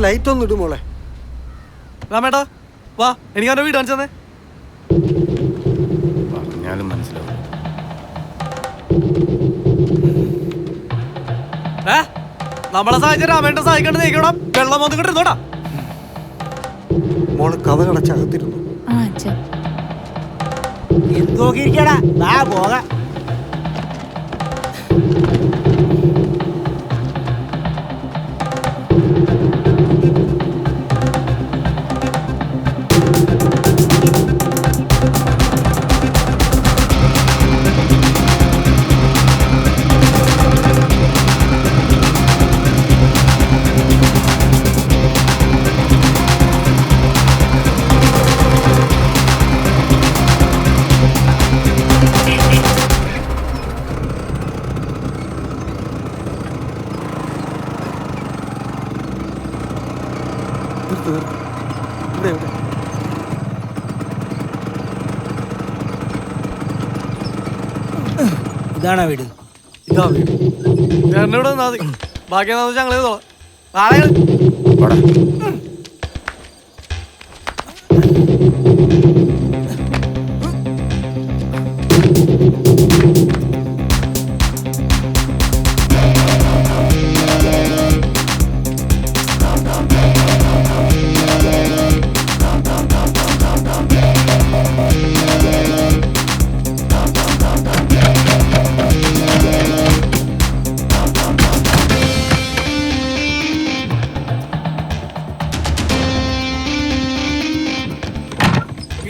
ലൈറ്റ് ഒന്നും ഇടും മോളെ. രാമേട്ടാ വാ, എനിക്ക് അവന്റെ വീട് കാണിച്ചതേ. നമ്മളെ സഹായിച്ച രാമേട്ട സഹായിക്കണ്ട് നീക്കണം. വെള്ളം വന്നു കിട്ടുന്നോടാ. മോള് കഥ കടച്ചകത്തിരുന്നു. നോക്കിയിരിക്കടാ, പോകാം. ഇതാണോ വീട്? ഇതാ വീട്. എന്നോട് വന്നാ മതി. ബാക്കി എന്താ ഞങ്ങൾ ചെയ്തോളാം.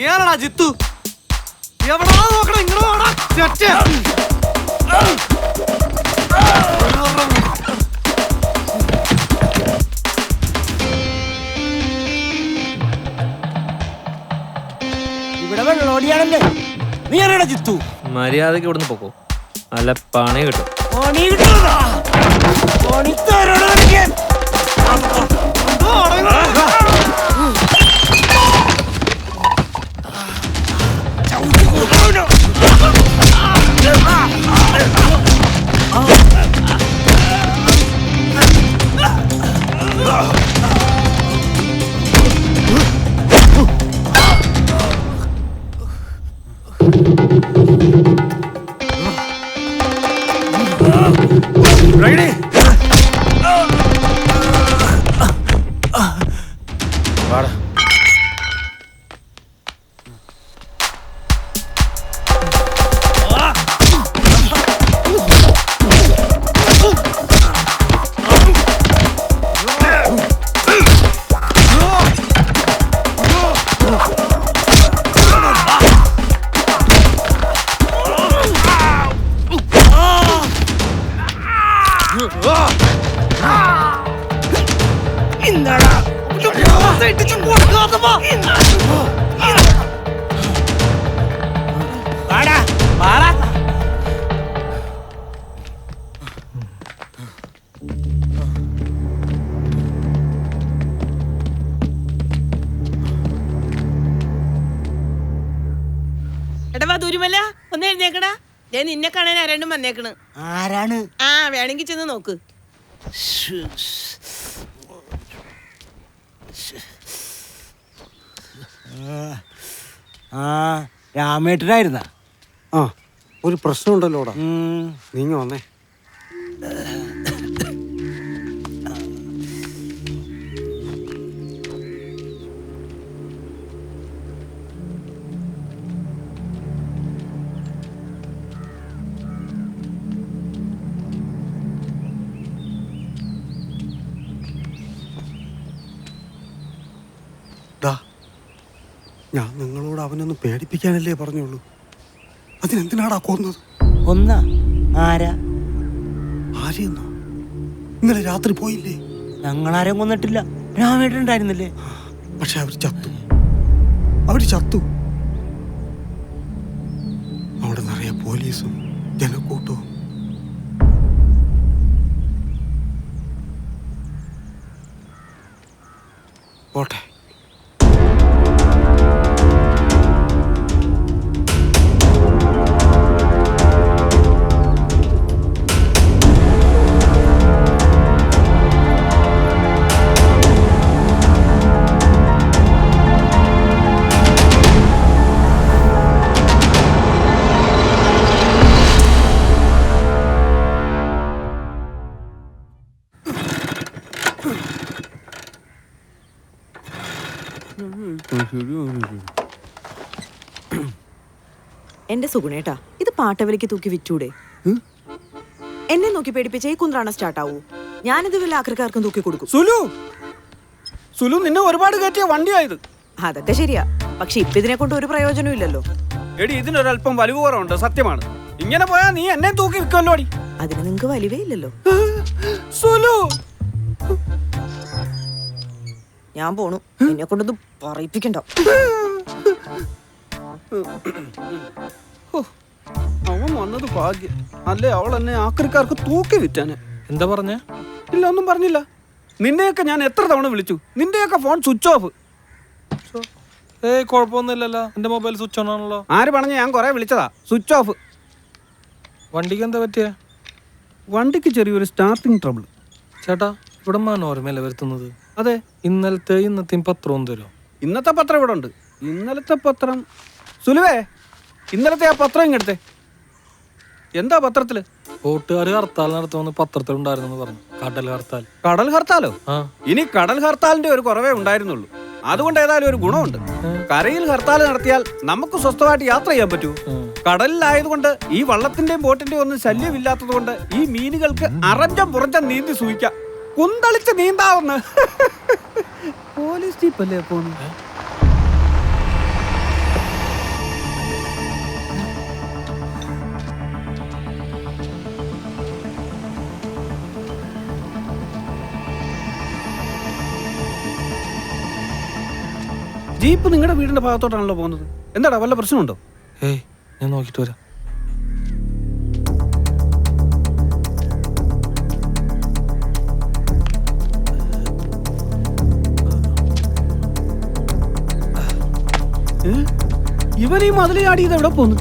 ഞാനാടാ ജിത്തു. എവിടാ നോക്കണം? ഇങ്ങോട്ട് വേണം. ഇവിടെ വെള്ളോടിയാണല്ലേ. നീ അറിയടാ ജിത്തു. മര്യാദക്ക് ഇവിടുന്ന് പോക്കോ, അല്ല പണി കിട്ടും. പണി കിട്ടുന്നതാ. പണി തരണോ എനിക്ക്? Ready? വാടാ. എടവാ ദൂരുമല്ല, ഒന്ന് എഴുന്നേക്കടാ. ഞാൻ നിന്നെ കാണാൻ ആരാണ്ടും വന്നേക്കണ്. ആരാണ്? ആ വേണമെങ്കിൽ ചെന്ന് നോക്ക്. ആ രാമേട്ടനായിരുന്ന? ആ ഒരു പ്രശ്നമുണ്ടല്ലോടാ. നീങ്ങ വന്നേ. ഞാൻ നിങ്ങളോട് അവനൊന്ന് പേടിപ്പിക്കാനല്ലേ പറഞ്ഞുള്ളൂ. അതിനെന്തിനാടാ കൊന്നത്? കൊന്ന ആരാ? ആരെയെന്നോ? ഇന്നലെ രാത്രി പോയില്ലേ? ഞങ്ങളാരും കൊന്നിട്ടില്ല. രാമേട്ടനുണ്ടായിരുന്നില്ലേ? പക്ഷെ അവര് ചത്തു. അവിടെ നിറയെ പോലീസും ജനക്കൂട്ടവും. പോട്ടെ. എന്റെ സുഗുണേട്ടാ, ഇത് പാട്ടവലിക്ക് തൂക്കി വിറ്റൂടെ? എന്നെ നോക്കി പേടിപ്പിച്ച ഈ കുന്ത്രാണ സ്റ്റാർട്ട് ആവൂ. ഞാനിത് വല്ല ആക്രിക്കാർക്കും തൂക്കി കൊടുക്കും. സുലു നിന്നെ ഒരുപാട് കയറ്റിയ വണ്ടിയായത്. അതൊക്കെ ശരിയാ, പക്ഷെ ഇപ്പൊ ഇതിനെ കൊണ്ട് ഒരു പ്രയോജനം ഇല്ലല്ലോ. എടി ഇതിനൊരല്പം വലിവ് കുറവുണ്ട്, സത്യമാണ്. ഇങ്ങനെ പോയാ നീ എന്നെ തൂക്കി വിൽക്കുമല്ലോ അടി. അതിന് നിങ്ങക്ക് വലിവേ ഇല്ലല്ലോ. സുലു ഞാൻ പോണു, എന്നെ കൊണ്ടൊന്നും പറയിപ്പിക്കണ്ട. അവൻ വന്നത് ഭാഗ്യം, അല്ലേ അവൾ എന്നെ ആക്രിക്കാർക്ക് തൂക്കി വിറ്റാനെ. എന്താ പറഞ്ഞ? ഇല്ല, ഒന്നും പറഞ്ഞില്ല. നിന്നെയൊക്കെ ഞാൻ എത്ര തവണ വിളിച്ചു, നിന്റെയൊക്കെ ഫോൺ സ്വിച്ച് ഓഫ്. കുഴപ്പമൊന്നുമില്ലല്ലോ, എന്റെ മൊബൈൽ സ്വിച്ച് ഓൺ ആണല്ലോ. ആര് പറഞ്ഞ? ഞാൻ കൊറേ വിളിച്ചതാ, സ്വിച്ച് ഓഫ്. വണ്ടിക്ക് എന്താ പറ്റിയ? വണ്ടിക്ക് ചെറിയൊരു സ്റ്റാർട്ടിങ് ട്രബിൾ. ചേട്ടാ, ഇവിടെ മനോരമയല്ലേ വരുത്തുന്നത്? അതെ. ഇന്നത്തെയും പത്രവും തരും. ഇന്നത്തെ പത്രം ഇവിടെ ഉണ്ട്. ഇന്നലത്തെ പത്രം സുലുവേ, ഇന്നലത്തെ ആ പത്രം ഇങ്ങെടുത്തേ. എന്താ പത്രത്തില്? വോട്ടുകാർ ഹർത്താൽ നടത്തുമെന്ന് പത്രത്തിലുണ്ടായിരുന്നു പറഞ്ഞു. കടൽ ഹർത്താൽ. കടൽ ഹർത്താലോ? ഇനി കടൽ ഹർത്താലിന്റെ ഒരു കുറവേ ഉണ്ടായിരുന്നുള്ളൂ. അതുകൊണ്ട് ഏതായാലും ഒരു ഗുണമുണ്ട്. കരയിൽ ഹർത്താൽ നടത്തിയാൽ നമുക്ക് സ്വസ്ഥമായിട്ട് യാത്ര ചെയ്യാൻ പറ്റൂ. കടലിലായതുകൊണ്ട് ഈ വള്ളത്തിന്റെയും ബോട്ടിന്റെയും ഒന്നും ശല്യമില്ലാത്തത് കൊണ്ട് ഈ മീനുകൾക്ക് അറഞ്ചം പുറഞ്ചം നീന്തി സൂയിക്കാം. കുന്തളിച്ച് നീന്താവുന്ന പോലീസ് ജീപ്പല്ലേ പോണു. ജീപ്പ് നിങ്ങളുടെ വീടിന്റെ ഭാഗത്തോട്ടാണല്ലോ പോകുന്നത്. എന്താടാ, വല്ല പ്രശ്നമുണ്ടോ? ഏയ്, ഞാൻ നോക്കിട്ട് വരാം. ഇവൻ ഈ മതിൽ ചാടി ഇത് എവിടെ പോന്നു?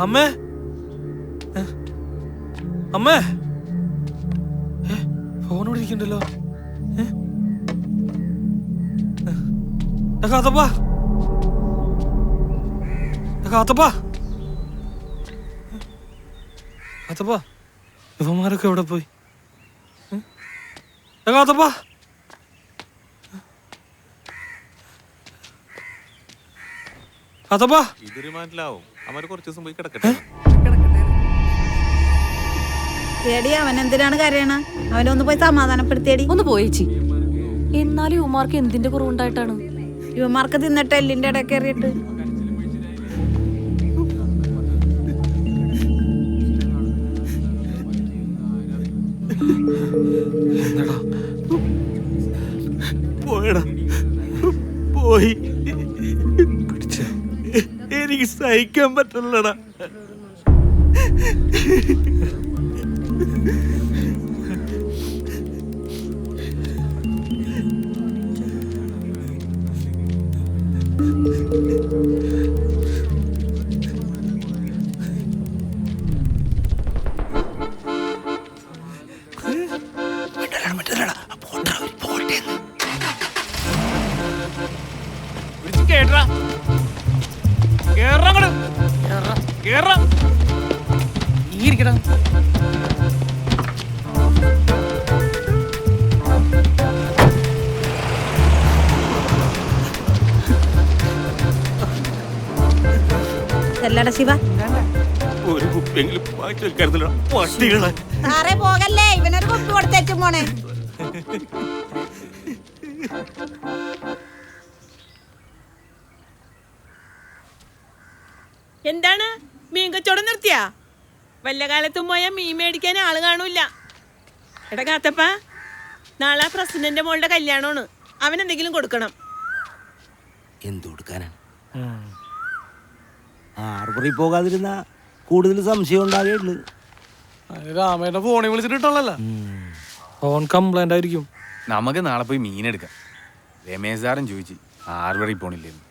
അമ്മേ, അമ്മേ, ഫോൺ വിളിക്കണ്ടല്ലോ. ഇവന്മാരൊക്കെ എവിടെ പോയി? ഇതൊരു മനസ്സിലാവും. അവര് കുറച്ച് ദിവസം പോയി കിടക്കട്ടെ. അവൻ എന്തിനാണ് കരയണ? അവനൊന്ന് പോയി സമാധാനപ്പെടുത്തിയടി. ഒന്ന് പോയേച്ചി. എന്നാലും യുവമാർക്ക് എന്തിന്റെ കുറവുണ്ടായിട്ടാണ്? യുവമാർക്ക് തിന്നിട്ട് എല്ലിന്റെ ഇടയിൽ കയറിയിട്ട്. പോയടാ, പോയി. എനിക്ക് സഹിക്കാൻ പറ്റില്ലടാ. ശിവ, ഒരു കുപ്പിയെങ്കിലും വാങ്ങിച്ചു വെക്കാറില്ല പട്ടികളെ. സാറേ പോകല്ലേ, ഇവനൊരു കുപ്പി കൊടുത്തേച്ചും പോണേ. എന്താണ് മീൻ കച്ചവടം നിർത്തിയാ? വല്ല കാലത്തും പോയാൽ മീൻ മേടിക്കാൻ ആള് കാണൂല. എടാ കാത്തപ്പ, നാളെ പ്രസിഡന്റ് മോളുടെ കല്യാണമാണ്. അവനെന്തെങ്കിലും കൊടുക്കണം. എന്തു കൊടുക്കാനാണ്? ആർബറിൽ പോകാതിരുന്ന കൂടുതൽ സംശയം ഉണ്ടാകുള്ളൂ. രാമേട്ട ഫോണിൽ വിളിച്ചിട്ടുള്ളല്ലോ. ഫോൺ കംപ്ലൈന്റ് ആയിരിക്കും. നമുക്ക് നാളെ പോയി മീനെടുക്കാം. രമേശ് സാറും ചോദിച്ചു ഹാർബറിൽ പോണില്ലേന്ന്.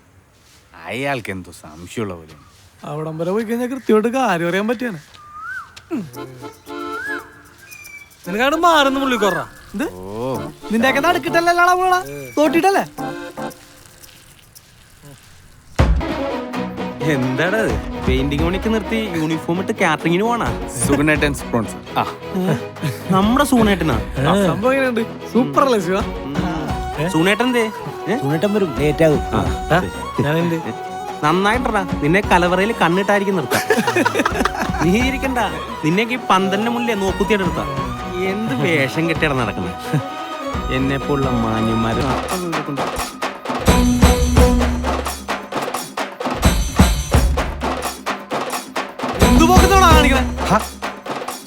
അയാൾക്ക് എന്തോ സംശയമുള്ള പോലെ. അവിടം വരെ പോയി കഴിഞ്ഞാൽ കൃത്യമായിട്ട് കാര്യം അറിയാൻ പറ്റിയാണ്. നിനക്കാണ് മാറുന്ന പുള്ളി കൊറ. നിന്റെ ഒക്കെ നടക്കിട്ടല്ലേടാ തോട്ടിട്ടല്ലേ? എന്താടാ പെയിന്റിംഗ് പണിക്ക് നിർത്തി യൂണിഫോം ഇട്ട് കാറ്ററിങ്ങിന് പോണാ? സുഗുണേട്ടൻ സ്പോൺസർ. നമ്മുടെ സൂണേട്ടനാ? സംഭവം സൂപ്പർ അല്ലേ ശിവ? സൂണേട്ടൻ വരും, ലേറ്റ് ആകും. നന്നായിട്ടാ നിന്നെ കലവറയിൽ കണ്ണിട്ടായിരിക്കും നിർത്താം. നീ ഇരിക്കണ്ട, നിന്നെയൊക്കെ ഈ 12 മുല്ലേ നോക്കുത്തിയുടെ എടുത്താ. എന്ത് വേഷം കെട്ടിയാണ് നടക്കുന്നത്? എന്നെ പോലുള്ള മാന്യന്മാര്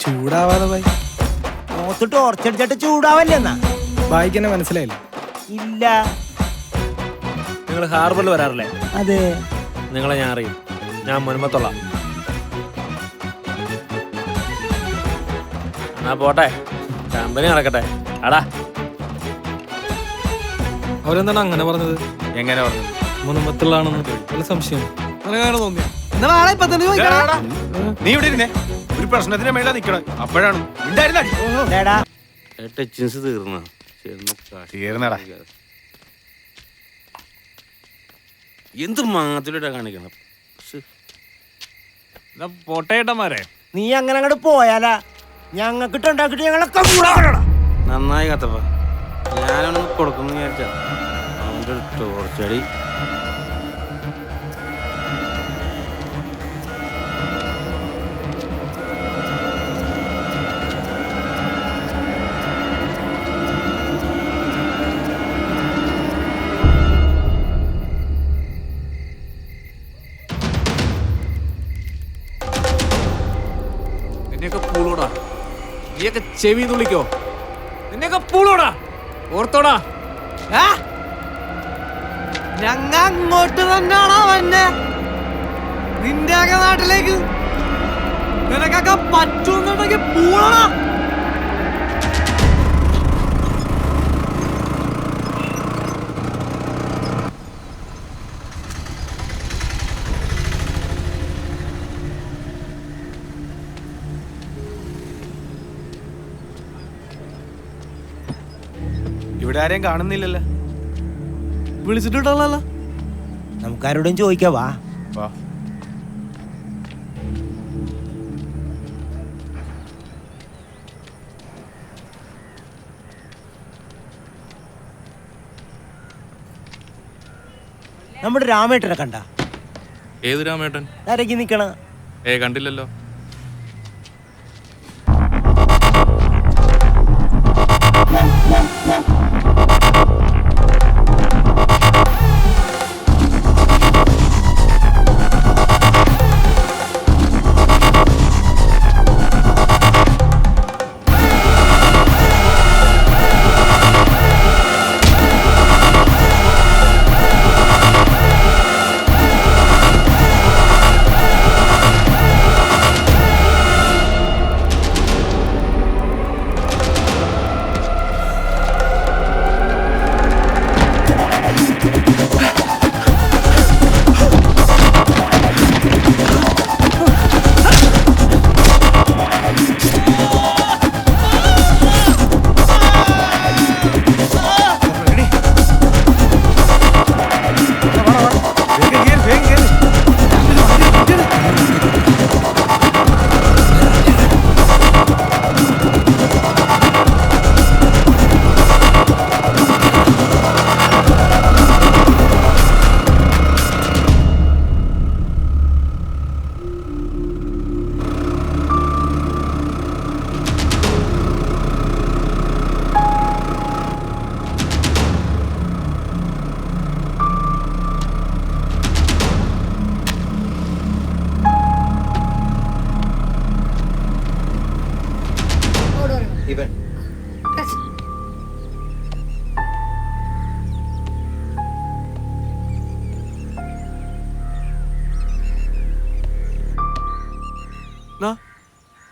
ചൂടാവാതെ ഭായി. മുഖത്ത് ടോർച്ചടിച്ചിട്ട് ചൂടാവല്ലേ എന്നാ? ഭായിക്ക് എന്നെ മനസ്സിലായില്ല. ഇല്ല. നിങ്ങൾ ഹാർബറിൽ വരാറില്ലേ? അതെ. നിങ്ങളെ ഞാൻ അറിയും. ഞാൻ മുൻപത്തുള്ള. എന്നാ പോട്ടെ, കമ്പനി നടക്കട്ടെ. അടാ അവരെന്താണ് അങ്ങനെ പറഞ്ഞത്? എങ്ങനെ പറഞ്ഞത്? മുൻപത്തുള്ളതാണെന്ന് വല്ല സംശയം തോന്നിയ നീ ഇവിടെ ഇരുന്നേ. ഒരു പ്രശ്നത്തിന്റെ മേലെ നിക്കണം. അപ്പോഴാണ് തീർന്നടാ. എന്ത് മാത്രം കാണിക്കണം. പൊട്ടേട്ടന്മാരെ, നീ അങ്ങനെ അങ്ങോട്ട് പോയാലാ ഞങ്ങക്കിട്ട് ഉണ്ടാക്കിട്ട് ഞങ്ങളൊക്കെ നന്നായി കത്തപ്പ. ഞാനൊന്ന് കൊടുക്കുന്നു വിചാരിച്ചാ അവൻ്റെ ഒരു ടോർച്ചടി. നിന്നെയൊക്കെ പൂളോടാ, നീയൊക്കെ ചെവി തുള്ളിക്കോ. നിന്നെയൊക്കെ പൂളോടാ, ഓർത്തോടാ. ഞങ്ങ അങ്ങോട്ട് തന്നെയാണോ വന്നെ? നിന്റെ ഒക്കെ നാട്ടിലേക്ക് നിനക്കൊക്കെ പറ്റുന്നുണ്ടെങ്കിൽ പൂളടാ. ഇവിടെ ആരെയും കാണുന്നില്ലല്ലോ. വിളിച്ചിട്ടുണ്ടല്ലോ. നമുക്കാരോടും ചോദിക്കാവാ. നമ്മുടെ രാമേട്ടനെ കണ്ട? ഏത് രാമേട്ടൻ? അരക്കി നിക്കണ. കണ്ടില്ലല്ലോ.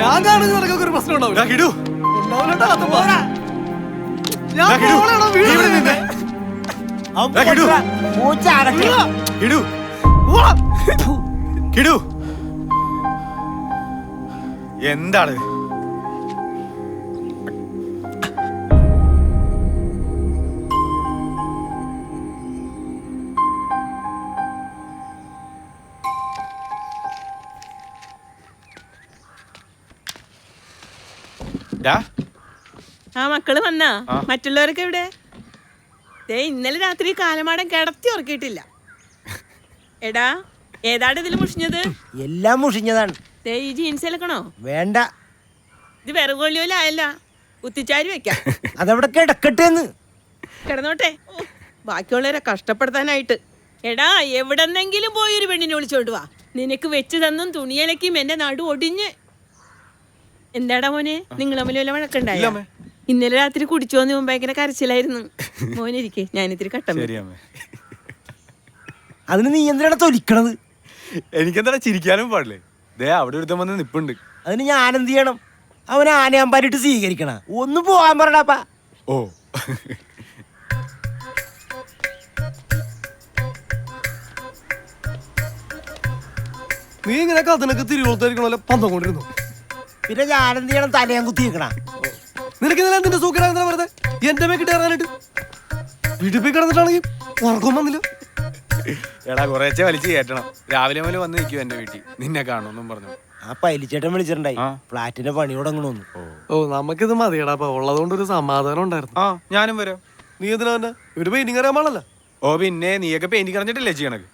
ഞാൻ കാണുന്ന നിനക്കൊക്കെ ഒരു പ്രശ്നം ഉണ്ടാവില്ല. ഉണ്ടാവില്ലട്ടോ, അത് പോരാ. ഞാൻ പോണേടാ, വീട് വിട് നിന്നെ. എന്താണ് ആ മക്കള് വന്നാ? മറ്റുള്ളവരൊക്കെ എവിടെ? ഇന്നലെ രാത്രി കാലമാടൻ കിടത്തി ഉറക്കിയിട്ടില്ല. എടാ, ഏതാണ്ട് ഇതിൽ മുഷിഞ്ഞത്? എല്ലാം മുഷിഞ്ഞതാണ്. ഈ ജീൻസ് എടുക്കണോ? വേണ്ട, ഇത് വിറകൊള്ളിയോലായല്ല, കുത്തിച്ചാരി വെക്കാം. അതവിടെ കിടക്കട്ടെ. കിടന്നോട്ടെ, ബാക്കിയുള്ളവരെ കഷ്ടപ്പെടുത്താനായിട്ട്. എടാ, എവിടെന്നെങ്കിലും പോയി ഒരു പെണ്ണിനെ വിളിച്ചോണ്ട് വാ. നിനക്ക് വെച്ച് തന്നും തുണിയലക്കും എന്റെ നടു ഒടിഞ്ഞ്. എന്താടാ മോനെ, നിങ്ങൾ തമ്മിൽ വല്ല വഴക്കുണ്ടായോ? ഇന്നലെ രാത്രി കുടിച്ചു വന്ന് ഭയങ്കര കരച്ചിലായിരുന്നു. മോനിരിക്കേ, ഞാനിത്തിരി കട്ടം. അതിന് നീ എന്തിനാണ് തൊലിക്കണത്? എനിക്കെന്താ ചിരിക്കാനും പാടില്ലേ? ദേ അവിടെ ഒരുത്തം വന്ന് നിപ്പുണ്ട്. അതിന് ഞാൻ എന്ത് ചെയ്യണം? അവനെ ആനയാമ്പാരിട്ട് സ്വീകരിക്കണ? ഒന്ന് പോവാൻ പറടാപ്പാ. ഓ, നീ ഇങ്ങനെ കഥനൊക്കെ തിരുവോളത്തായിരിക്കണല്ലോ പന്തം കൊണ്ടിരുന്നു. പിന്നെ ഞാൻ എന്ത് ചെയ്യണം? തലയാൻ കുത്തിയിരിക്കണ? നിനക്ക് ഇന്നലെ എന്തിന്റെ സൂക്കരാ വെറുതെ എന്റെ മേക്കിട്ട് ഇറങ്ങാനായിട്ട്? വീട്ടിൽ പോയി കിടന്നിട്ടാണെങ്കിൽ ഉറക്കം വന്നില്ല. എടാ, കുറേച്ചെ വലിച്ചു കയറ്റണം. രാവിലെ മുതൽ വന്ന് നിൽക്കും എന്റെ വീട്ടിൽ, നിന്നെ കാണുമെന്നും പറഞ്ഞു. ആ പൈലിച്ചേട്ടൻ വിളിച്ചിട്ടുണ്ടായി, ഫ്ലാറ്റിന്റെ പണി തുടങ്ങണമെന്ന്. ഓ, നമുക്കിത് മതിയടാ, ഉള്ളതുകൊണ്ട് ഒരു സമാധാനം ഉണ്ടായിരുന്നു. ആ, ഞാനും വരാം. നീ എന്തിനാ വന്നെ? ഇവിടെ പെയിന്റിങ് അറിയാൻ പാടില്ല. ഓ പിന്നെ, നീയൊക്കെ പെയിന്റിങ് അറിഞ്ഞിട്ടില്ലേ ചെയ്യണത്?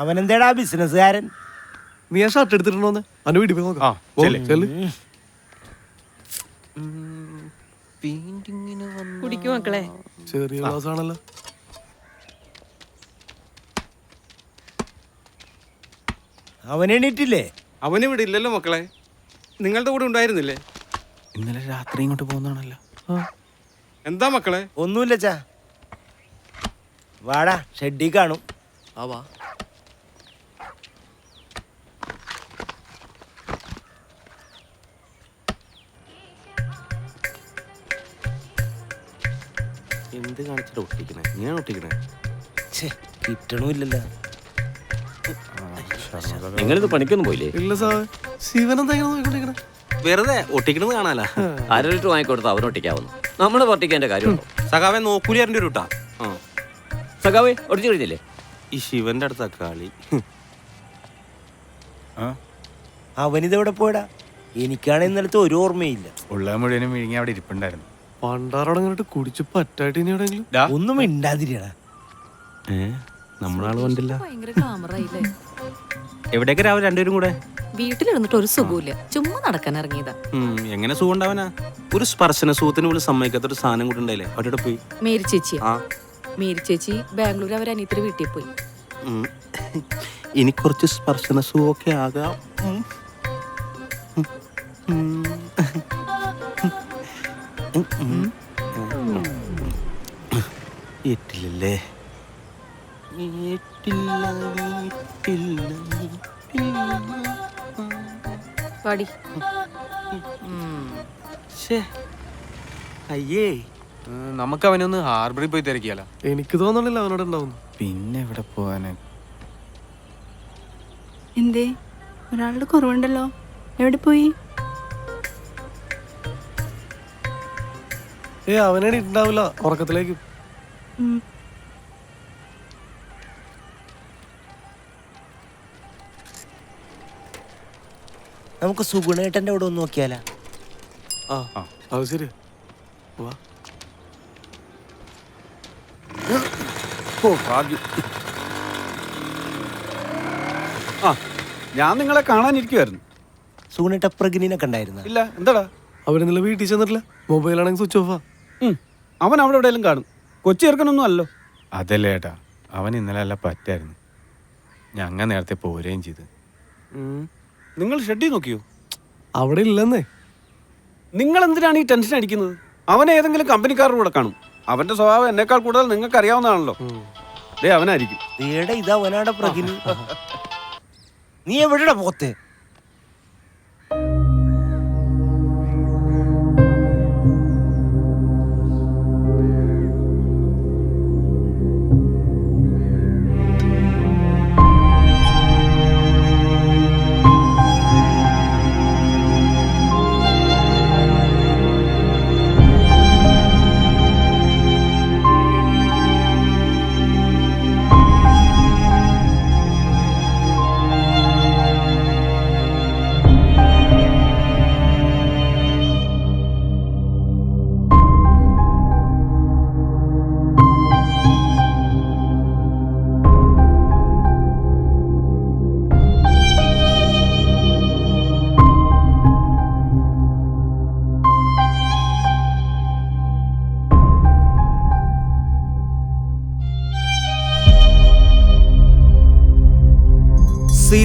അവനെന്തേടാ ബിസിനസ്സുകാരൻ? നീ ആ ഷർട്ട് എടുത്തിട്ടുണ്ടോന്ന് അവന്റെ വീട്ടിൽ പോയി നോക്കാം. കുടിക്കും മക്കളെ. ചെറിയ ക്ലാസ് ആണല്ലോ. അവനെണീറ്റില്ലേ? അവനിവിടെ ഇല്ലല്ലോ മക്കളെ. നിങ്ങളുടെ കൂടെ ഉണ്ടായിരുന്നില്ലേ? ഇന്നലെ രാത്രി ഇങ്ങോട്ട് പോകുന്നതാണല്ലോ. എന്താ മക്കളെ? ഒന്നുമില്ല ചാ, വാടാ, ഷെഡി കാണും. എന്ത് കാണിച്ചിട്ട് ഒട്ടിക്കണേ? ഞാൻ ഒട്ടിക്കണേ? കിട്ടണമില്ലല്ലോ. നിങ്ങളിത് പണിക്കൊന്നും പോയില്ലേ? ഇല്ല സാർ, ശിവനെന്താ നോക്കിക്കൊണ്ടിരിക്കണേ? വെറുതെ ഒട്ടിക്കണത് കാണാല. 1/2 ലിറ്റർ വാങ്ങിക്കൊടുത്ത് അവനൊട്ടിക്കാവുന്നു. നമ്മള് പൊട്ടിക്കേണ്ട കാര്യമുണ്ടോ? സഖാവെ നോക്കൂലി അറിഞ്ഞ ഒരു കൂട്ടാ. സഖാവേ ഒട്ടിച്ചു കഴിഞ്ഞില്ലേ? ഈ ശിവന്റെ അടുത്ത കളി. അവനിതെവിടെ പോയടാ? എനിക്കാണ് ഇന്നലത്തെ ഒരു ഓർമ്മയില്ല. ഉള്ള മുഴുവനും വിഴുങ്ങി അവിടെ ഇരിപ്പുണ്ടായിരുന്നു. പണ്ടാറോടങ്ങിട്ട് കുടിച്ച് പറ്റായിട്ട് ഇനി എവിടെയെങ്കിലും ഒന്നും ഇണ്ടാതിരിയടാ. നമ്മളാള് കണ്ടില്ല. ഭയങ്കര ക്ലാമറായില്ലേ? എവിടേക്ക് രാവിലെ രണ്ടുപേരും കൂടെ? വീട്ടിലിരുന്നിട്ട് ഒരു സുഖമില്ല, ചുമ്മാ നടക്കാൻ ഇറങ്ങിയതാ. എങ്ങനെ സുഖം ഉണ്ടാവനാ? ഒരു സ്പർശന സുഖത്തിന് പോലും സമ്മതിക്കാത്തൊരു സാധനം കൂടെ ഉണ്ടായില്ലേ? അവിടെ പോയി മേരി ചേച്ചി ബാംഗ്ലൂർ അവർ അനിയത്തിന്റെ വീട്ടിൽ പോയി. ഇനി കുറച്ച് സ്പർശന സുഖമൊക്കെ ആകാം. ഏറ്റില്ലല്ലേ? അയ്യേ, നമുക്ക് അവനൊന്ന് ഹാർബറിൽ പോയി തിരക്കിയാലോ? എനിക്ക് തോന്നണില്ല അവനോട് ഉണ്ടാവുന്നു. പിന്നെ എവിടെ പോവാന്? എന്തേ, ഒരാളുടെ കുറവുണ്ടല്ലോ, എവിടെ പോയി? അവനെ ഉണ്ടാവില്ല, ഉറക്കത്തിലേക്ക്. നമുക്ക് സുഗുണേട്ടന്റെ അവിടെ ഒന്ന് നോക്കിയാലോ? അത് ശരി. ഞാൻ നിങ്ങളെ കാണാനിരിക്കുവായിരുന്നു. സുഗുണേട്ട പ്രഗ്നീനൊക്കെ ഉണ്ടായിരുന്ന? ഇല്ല, എന്താടാ? അവരെന്തെങ്കിലും വീട്ടിൽ ചെന്നിട്ടില്ല, മൊബൈലാണെങ്കിൽ സ്വിച്ച് ഓഫാ. അവൻ അവിടെ എവിടെയെങ്കിലും കാണും. കൊച്ചി ചേർക്കണൊന്നും അല്ലോ. അതല്ലേ ഏട്ടാ, അവൻ ഇന്നലെ അല്ല പറ്റായിരുന്നു. ഞങ്ങൾ നേരത്തെ പോരുകയും ചെയ്ത്. നിങ്ങൾ ഷെഡി നോക്കിയോ? അവിടെ ഇല്ലെന്നേ. നിങ്ങൾ എന്തിനാണ് ഈ ടെൻഷൻ അടിക്കുന്നത്? അവൻ ഏതെങ്കിലും കമ്പനിക്കാരുടെ കൂടെ കാണും. അവന്റെ സ്വഭാവം എന്നെക്കാൾ കൂടുതൽ നിങ്ങൾക്ക് അറിയാവുന്നതാണല്ലോ. അവനായിരിക്കും. ഇതവനാടെ പ്രഗ്നി. നീ എവിടെയാ പോത്തെ?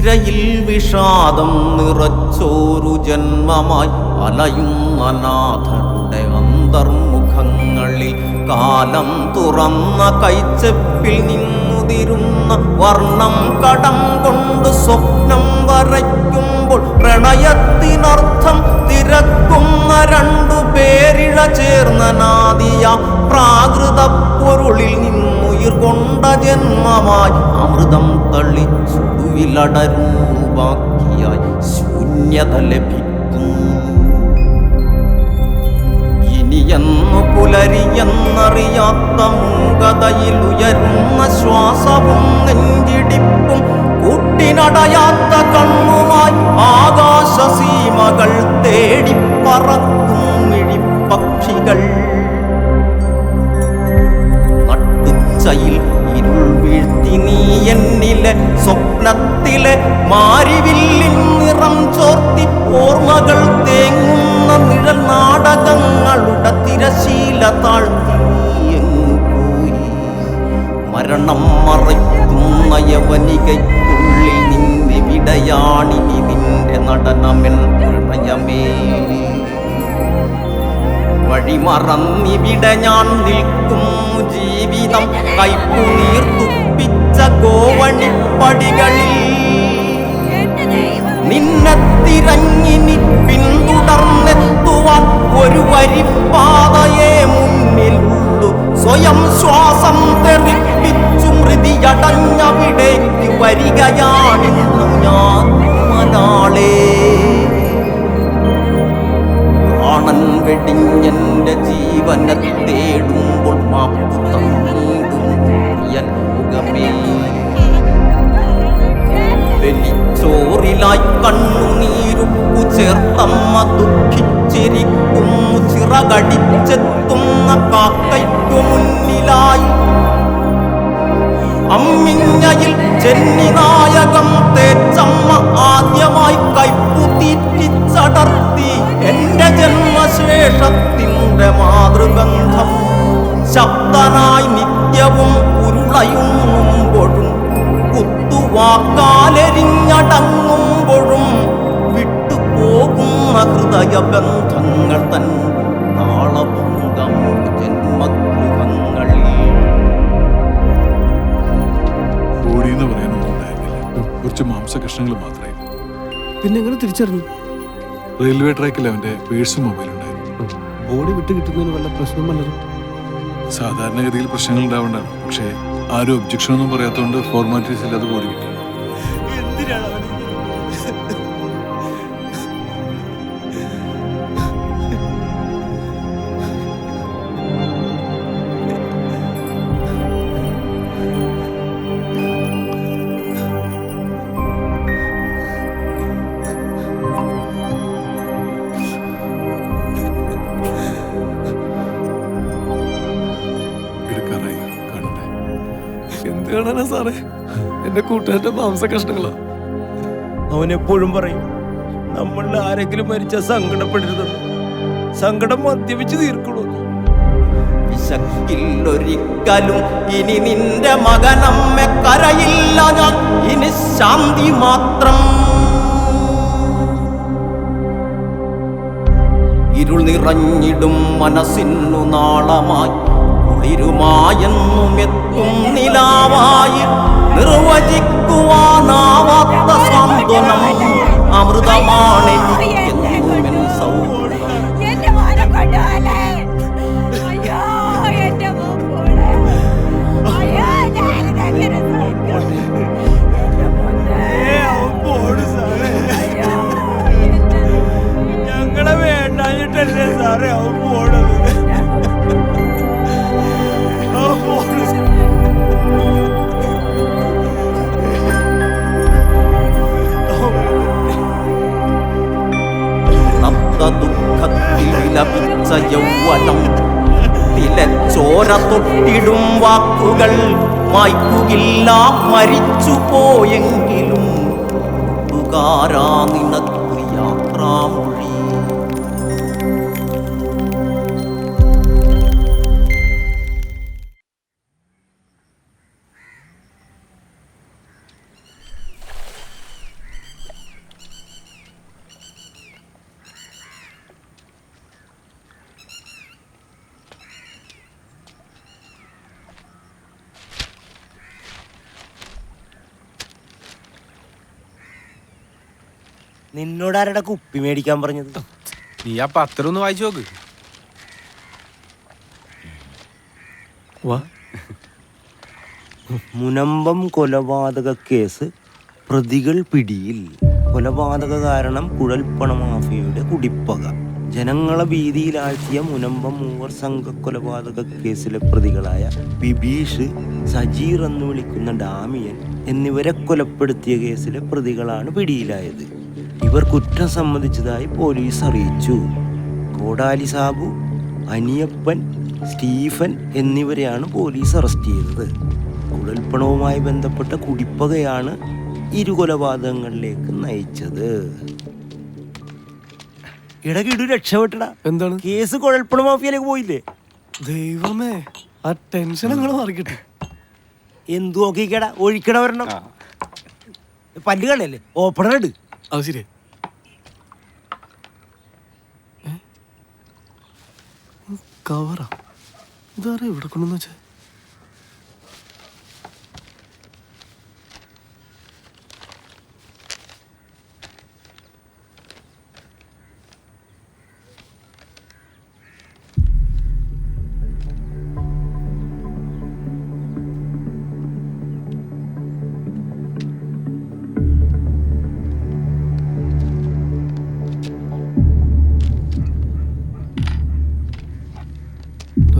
തിരയിൽ വിഷാദം നിറച്ചോരു ജന്മമായി അലയുന്ന നാഥരുടെ അന്തർമുഖങ്ങളിൽ കാലം തുറന്ന കൈച്ചെപ്പിൽ നിന്നുതിരുന്ന വർണ്ണം കടം കൊണ്ട് സ്വപ്നം വരയ്ക്കുമ്പോൾ പ്രണയത്തിനർത്ഥം തിരക്കുന്ന രണ്ടു പേരിഴ ചേർന്ന നാദിയ പ്രാകൃത പൊരുളിൽ നിന്നുയിർകൊണ്ട ജന്മമായി അമൃതം തള്ളിച്ചുവിലടരുന്നു ബാക്കിയായി ശൂന്യത ലഭിക്കും. ഇനിയെന്നു പുലരിയെന്നറിയാത്ത മൂകതയിൽ ഉയരുന്ന ശ്വാസവും നെഞ്ചിടിപ്പും കൂട്ടിനടയാത്ത കണ്ണുമായി ആകാശസീമകൾ തേടിപ്പറക്കും മിഴിപ്പക്ഷികൾ. നട്ടുച്ചയിൽ ഇരുൾ വീഴ്ത്തി നീ എന്നിലെ സ്വപ്നത്തിലെ മാരിവില്ലിൻ നിറം ചോർത്തി ഓർമ്മകൾ തേങ്ങുന്ന നിഴൽ നാടകങ്ങളുടെ തിരശീല താഴ്ത്തി നീയെങ്ങു പോയി. മരണം മറയ്ക്കുന്ന യവനികയ്ക്കുള്ളിൽ നിന്നെവിടെയാണിനി നിന്റെ നടനമെൻ പ്രണയമേ. വഴിമറന്നിവിടെ ഞാൻ നിൽക്കുന്നു ജീവിതം കൈപ്പുനീർ തുപ്പിച്ച ഗോവണിപ്പടികളിൽ. നിന്നെ തിരഞ്ഞിനി പിന്തുടർന്നെത്തുവാൻ ഒരു വരിപ്പാതയെ മുന്നിലുള്ളൂ. സ്വയം ശ്വാസം തെറിപ്പിച്ചു മൃതിയടഞ്ഞവിടേക്ക് വരികയാണിന്നു ഞാൻ മനാളേ. പ്രാണൻ വെടിഞ്ഞെന്റെ ജീവനെ തേടുമ്പോൾ മാപ്പു തന്നിടും ലോകമേ. വെലിച്ചോറിലായി കണ്ണുനീരുപ്പു ചേർത്തമ്മ ദുഃഖിച്ചിരിക്കുന്നു ചിറകടിച്ചെത്തുന്ന കാക്കയ്ക്കു മുന്നിലായി. അമ്മിഞ്ഞയിൽ ജന്മിനായകം തേച്ചമ്മ ആദ്യമായി കൈപ്പുതീറ്റിച്ചടർത്തി എന്റെ ജന്മശേഷത്തിന്റെ മാതൃഗന്ധം. ശബ്ദനായി നിത്യവും ഉരുളയുമ്പോഴും കുത്തുവാക്കാലെരിഞ്ഞടങ്ങുമ്പോഴും വിട്ടുപോകുന്ന ഹൃദയബന്ധങ്ങൾ തൻ താളഭംഗം ജന്മഗൃഹങ്ങളിൽ. ബോഡിന്ന് പറയാനൊന്നും ഉണ്ടായിരുന്നില്ല, കുറച്ച് മാംസകഷ്ണങ്ങൾ മാത്രമേ. പിന്നെ എങ്ങനെ തിരിച്ചറിഞ്ഞു? റെയിൽവേ ട്രാക്കിൽ അവന്റെ പേഴ്സും മൊബൈൽ ഉണ്ടായിരുന്നു. ബോഡി വിട്ട് കിട്ടുന്നതിന് വല്ല പ്രശ്നം വല്ലതും? സാധാരണഗതിയിൽ പ്രശ്നങ്ങൾ ഉണ്ടാവേണ്ടതാണ്, പക്ഷേ ആരും ഒബ്ജക്ഷൻ ഒന്നും പറയാത്തതുകൊണ്ട് ഫോർമാലിറ്റീസ് ഇല്ലാതെ ബോഡി കിട്ടി. എന്ത് കാണാനാ സാറേ? എന്റെ കൂട്ടുകാരുടെ മാംസകഷ്ണങ്ങളാ. അവൻ എപ്പോഴും പറയും നമ്മളിൽ ആരെങ്കിലും മരിച്ചാൽ സങ്കടപ്പെടരുതെന്ന്. സങ്കടം മദ്യപിച്ച് തീർക്കണു. വിശക്കില്ലൊരിക്കലും ഇനി നിന്റെ മകനമ്മ കരയില്ല ഞാൻ, ഇനി ശാന്തി മാത്രം. ഇരുൾ നിറഞ്ഞിടും മനസ്സിനു നാളമായി കുളിരുമായെന്നും എത്തും നിലാവായി. നിർവചിക്കുവാനാവാത്ത സാന്ത്വനം അമൃതമാണെന്നും സൗഹൃദം. ഞങ്ങളെ വേണ്ടാഞ്ഞിട്ടല്ലേ സാറേ അവൻ പോണത്. ദുഃഖത്തിൽ വിലപിച്ച യൗവനം തിലച്ചോര തൊട്ടിടും വാക്കുകൾ മായ്ക്കുകില്ല. മരിച്ചു പോയെങ്കിലും തുകാരാ നിനക്ക് യാത്രാമൊഴി. നിന്നോടാരുടെ കുപ്പി മേടിക്കാൻ പറഞ്ഞത്? നീ ആ പത്രം ഒന്ന് വായിച്ചു നോക്ക്. മുനമ്പം കൊലപാതക കേസ്, പ്രതികൾ പിടിയിൽ. കൊലപാതക കാരണം കുഴൽപ്പണ മാഫിയയുടെ കുടിപ്പക. ജനങ്ങളെ ഭീതിയിലാഴ്ത്തിയ മുനമ്പം മൂവർ സംഘ കൊലപാതക കേസിലെ പ്രതികളായ ബിബീഷ്, സജീർ എന്ന് വിളിക്കുന്ന ഡാമിയൻ എന്നിവരെ കൊലപ്പെടുത്തിയ കേസിലെ പ്രതികളാണ് പിടിയിലായത്. ഇവർ കുറ്റം സമ്മതിച്ചതായി പോലീസ് അറിയിച്ചു. കോടാലി സാബു, അനിയപ്പൻ, സ്റ്റീഫൻ എന്നിവരെയാണ് പോലീസ് അറസ്റ്റ് ചെയ്തത്. കുഴൽപ്പണവുമായി ബന്ധപ്പെട്ട കുടിപ്പകയാണ് ഇരു കൊലപാതകങ്ങളിലേക്ക് നയിച്ചത്. ഇടകിടു രക്ഷപ്പെട്ടടാ. എന്താണ് കേസ്? കുഴൽപ്പണ മാഫിയയിലേക്ക് പോയില്ലേ? ദൈവമേ, ആ ടെൻഷൻ നിങ്ങൾ മാറിക്കിട്ടെ. എന്തു നോക്കിക്കടാ, ഒഴിക്കട വരണം. പല്ല് കളയല്ലേ, ഓപ്പണർ ഇട്. അത് ശരി. കവറാ ഇതാരാ ഇവിടെ കൊണ്ടെന്ന് വെച്ചാ?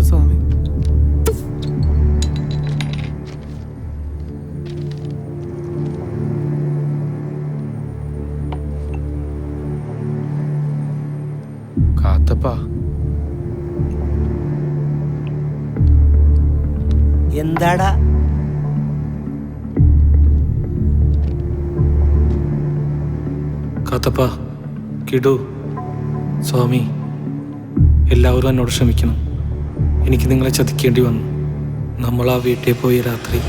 സ്വാമി, കാത്തപ്പാ, എന്താടാ? കാത്തപ്പ, കിടു, സ്വാമി, എല്ലാവരും എന്നോട് ക്ഷമിക്കണം. എനിക്ക് നിങ്ങളെ ചതിക്കേണ്ടി വന്നു. നമ്മൾ ആ വീട്ടിൽ പോയി രാത്രി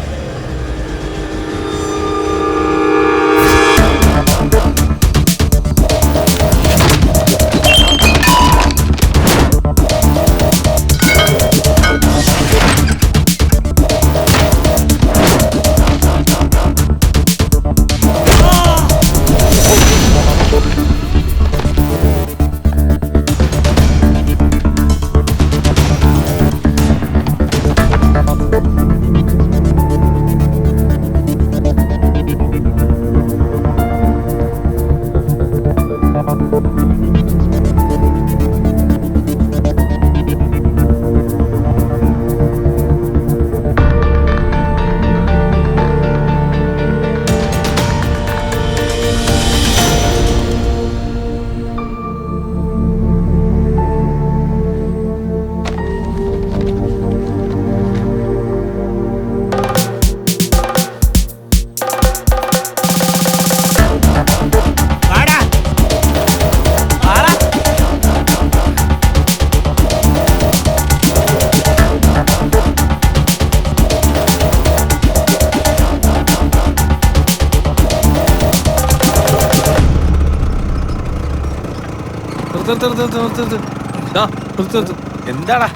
എന്താടാ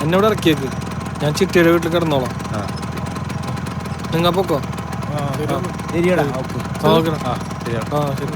എന്നോട് ഇറക്കിയേക്ക്. ഞാൻ ചിട്ടിയുടെ വീട്ടിൽ കിടന്നോളാം. നിങ്ങൾ പൊക്കോ. ശരിയടാ. ശരി.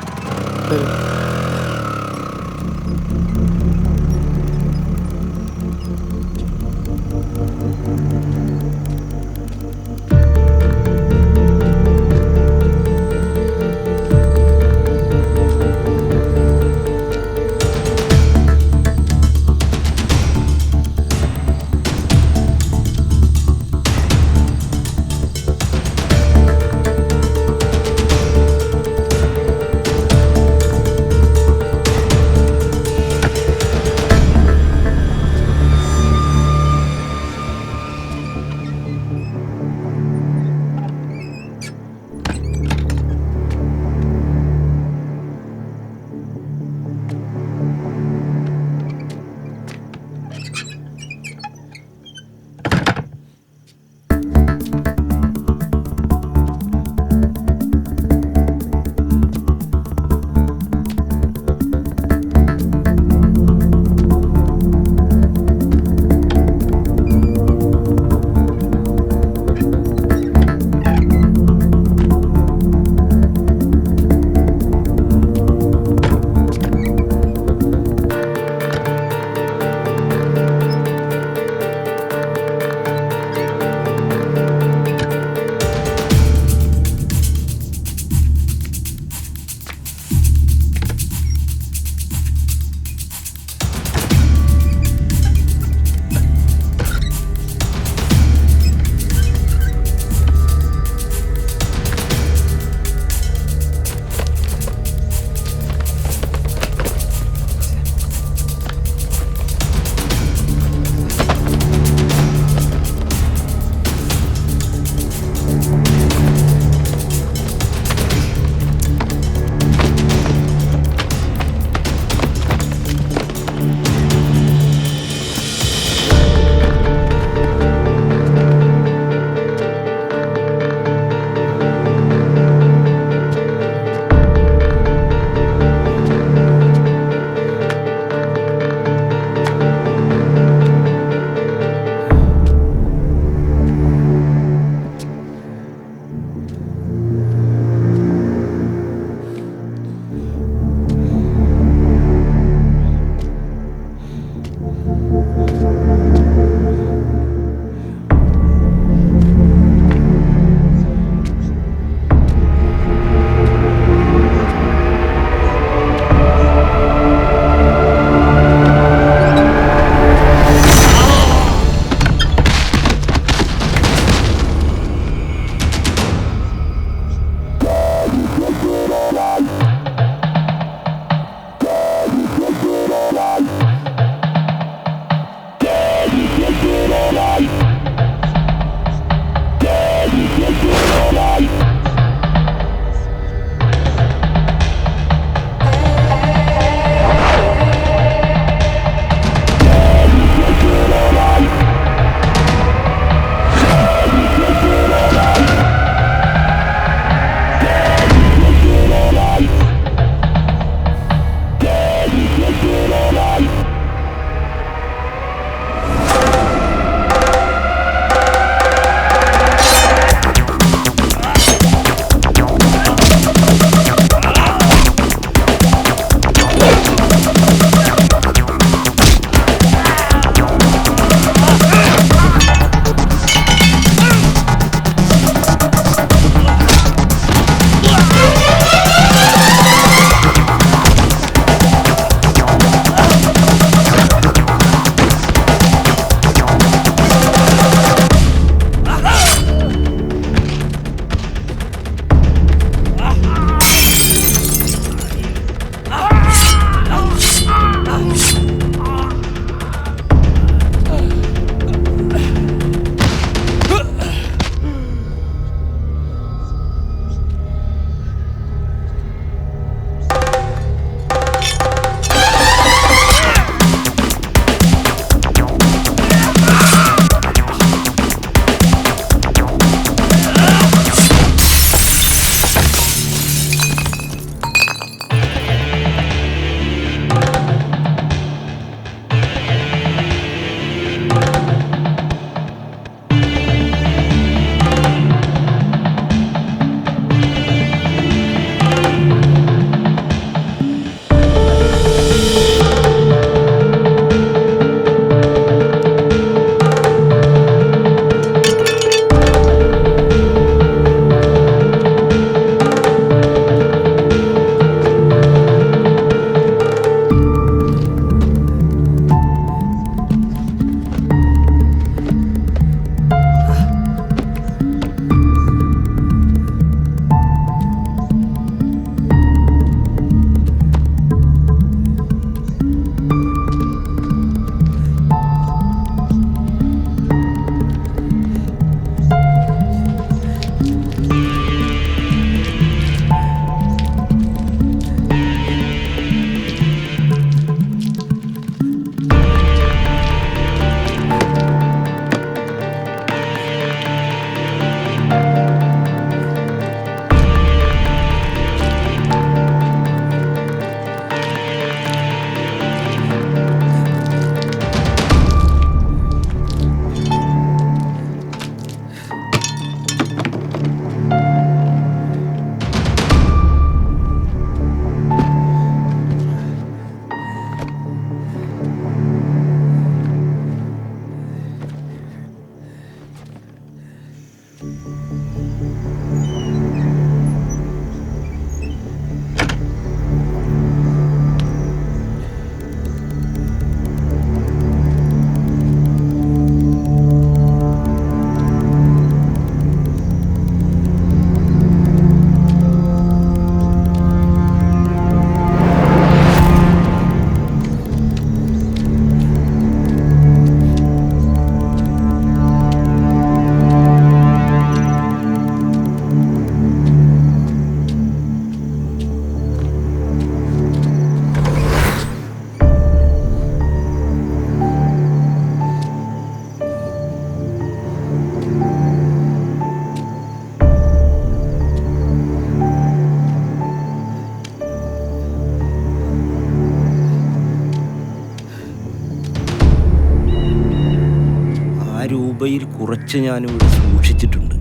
മൊബൈൽ കുറച്ച് ഞാനിവിടെ സൂക്ഷിച്ചിട്ടുണ്ട്.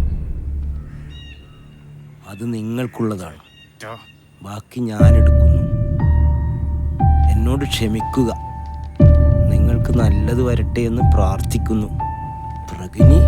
അത് നിങ്ങൾക്കുള്ളതാണ്. ബാക്കി ഞാൻ എടുക്കുന്നു. എന്നോട് ക്ഷമിക്കുക. നിങ്ങൾക്ക് നല്ലത് വരട്ടെ എന്ന് പ്രാർത്ഥിക്കുന്നു. പ്രഗിനി.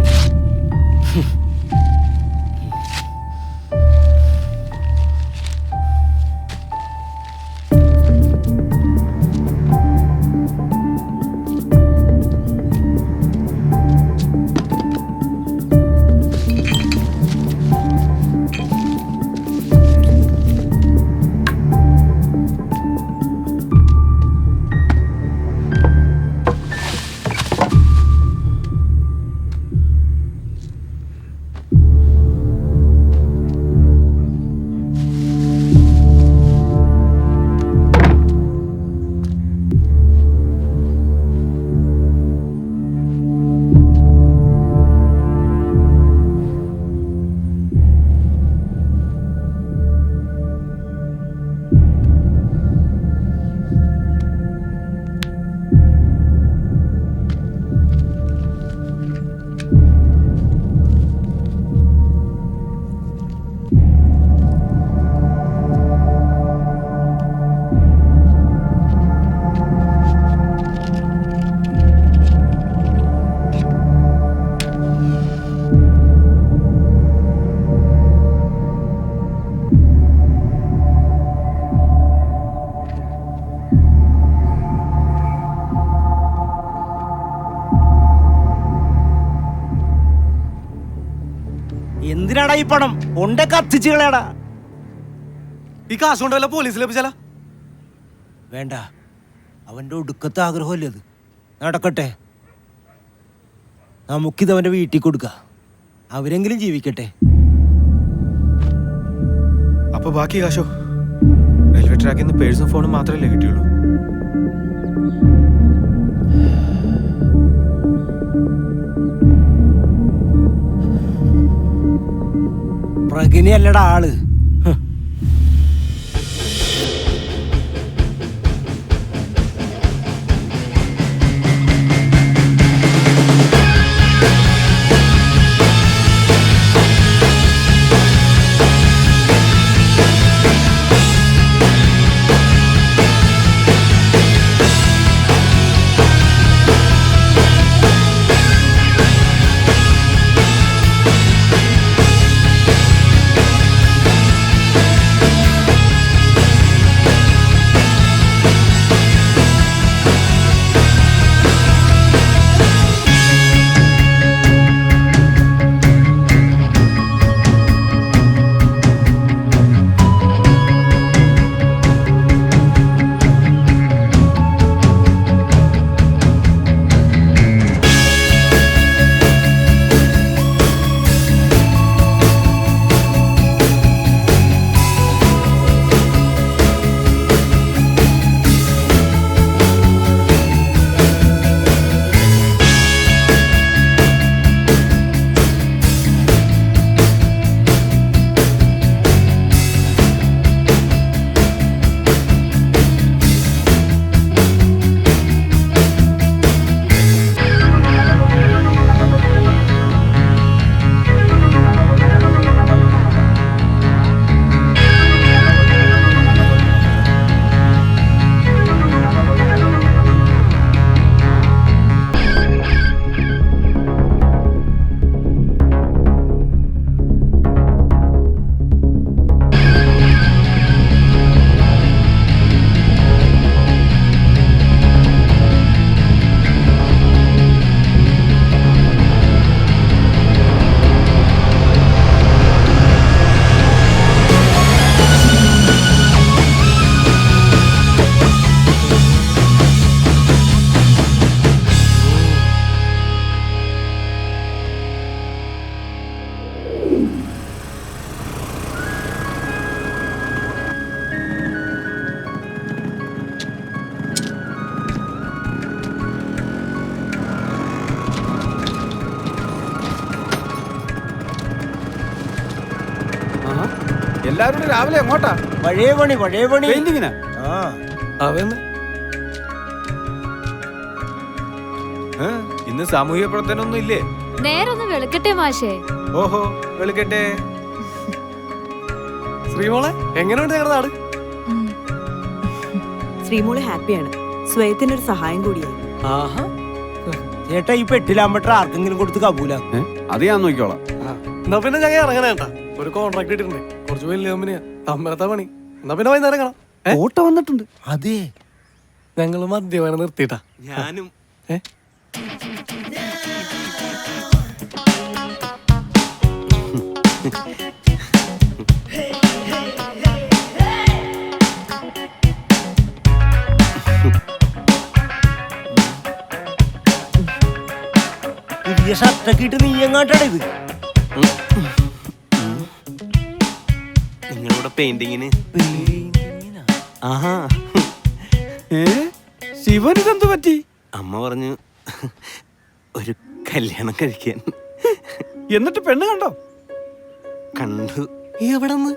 എന്തിനാടാ ഈ പണം? കൊണ്ടേ കത്തിച്ച് കളയാടാ. ഈ കാശ് കൊണ്ട് വല്ല പോലീസിൽ ലഭിച്ചാല? വേണ്ട, അവന്റെ ഒടുക്കത്തെ ആഗ്രഹമല്ലേ അത്. നടക്കട്ടെ, നമുക്കിത് അവന്റെ വീട്ടിൽ കൊടുക്കാം. അവരെങ്കിലും ജീവിക്കട്ടെ. അപ്പൊ ബാക്കി കാശോ? റെയിൽവേ ട്രാക്കിൽ നിന്ന് പേഴ്സും ഫോണും മാത്രമല്ലേ കിട്ടിയുള്ളൂ? പ്രഗിനി അല്ലടാ ആള്. എല്ലാവരും രാവിലെ എങ്ങോട്ടാ? പഴയ പണി പെയിന്റിങ്ങിനാ? ഇന്ന് സാമൂഹ്യ പ്രവർത്തനമൊന്നും ഇല്ലേ? നേരൊന്ന് വെളുക്കട്ടെ മാഷേ. ഓഹോ വെളുക്കട്ടെ. ശ്രീമോളെ എങ്ങനെയുണ്ട് ഞങ്ങളുടെ നാട്? ശ്രീമോള് ഹാപ്പിയാണ്. സ്വയത്തിനൊരു സഹായം കൂടിയായി. ചേട്ടാ ഈ പെട്ടിലാമ്പട്ട ആർക്കെങ്കിലും കൊടുത്ത് കബൂല. അത് ഞാൻ നോക്കിക്കോളാം. എന്നാ പിന്നെ ഞങ്ങൾ ഇറങ്ങണേട്ടാ. ഒരു കോൺട്രാക്ട് ഇട്ടിട്ടുണ്ട്. കുറച്ച് വലിയ കമ്പനിയാ, തമ്മരത്തെ പണി. എന്നാ പിന്നെ വൈകുന്നേരം കാണാം. ഓട്ടോ വന്നിട്ടുണ്ട്. അതെ, ഞങ്ങള് മദ്യപാനം നിർത്തിയിട്ടാ. ഞാനും പുതിയ ഷർട്ടൊക്കെ ഇട്ട് നീ എങ്ങാട്ടാണ് ഇത്? നിങ്ങളുടെ പെയിന്റിങ്ങിന്. ആഹാ, ശിവൻ ഇതെന്ത് പറ്റി? അമ്മ പറഞ്ഞു ഒരു കല്യാണം കഴിക്കാൻ. എന്നിട്ട് പെണ്ണ് കണ്ടോ? കണ്ടു. എവിടെ നിന്ന്?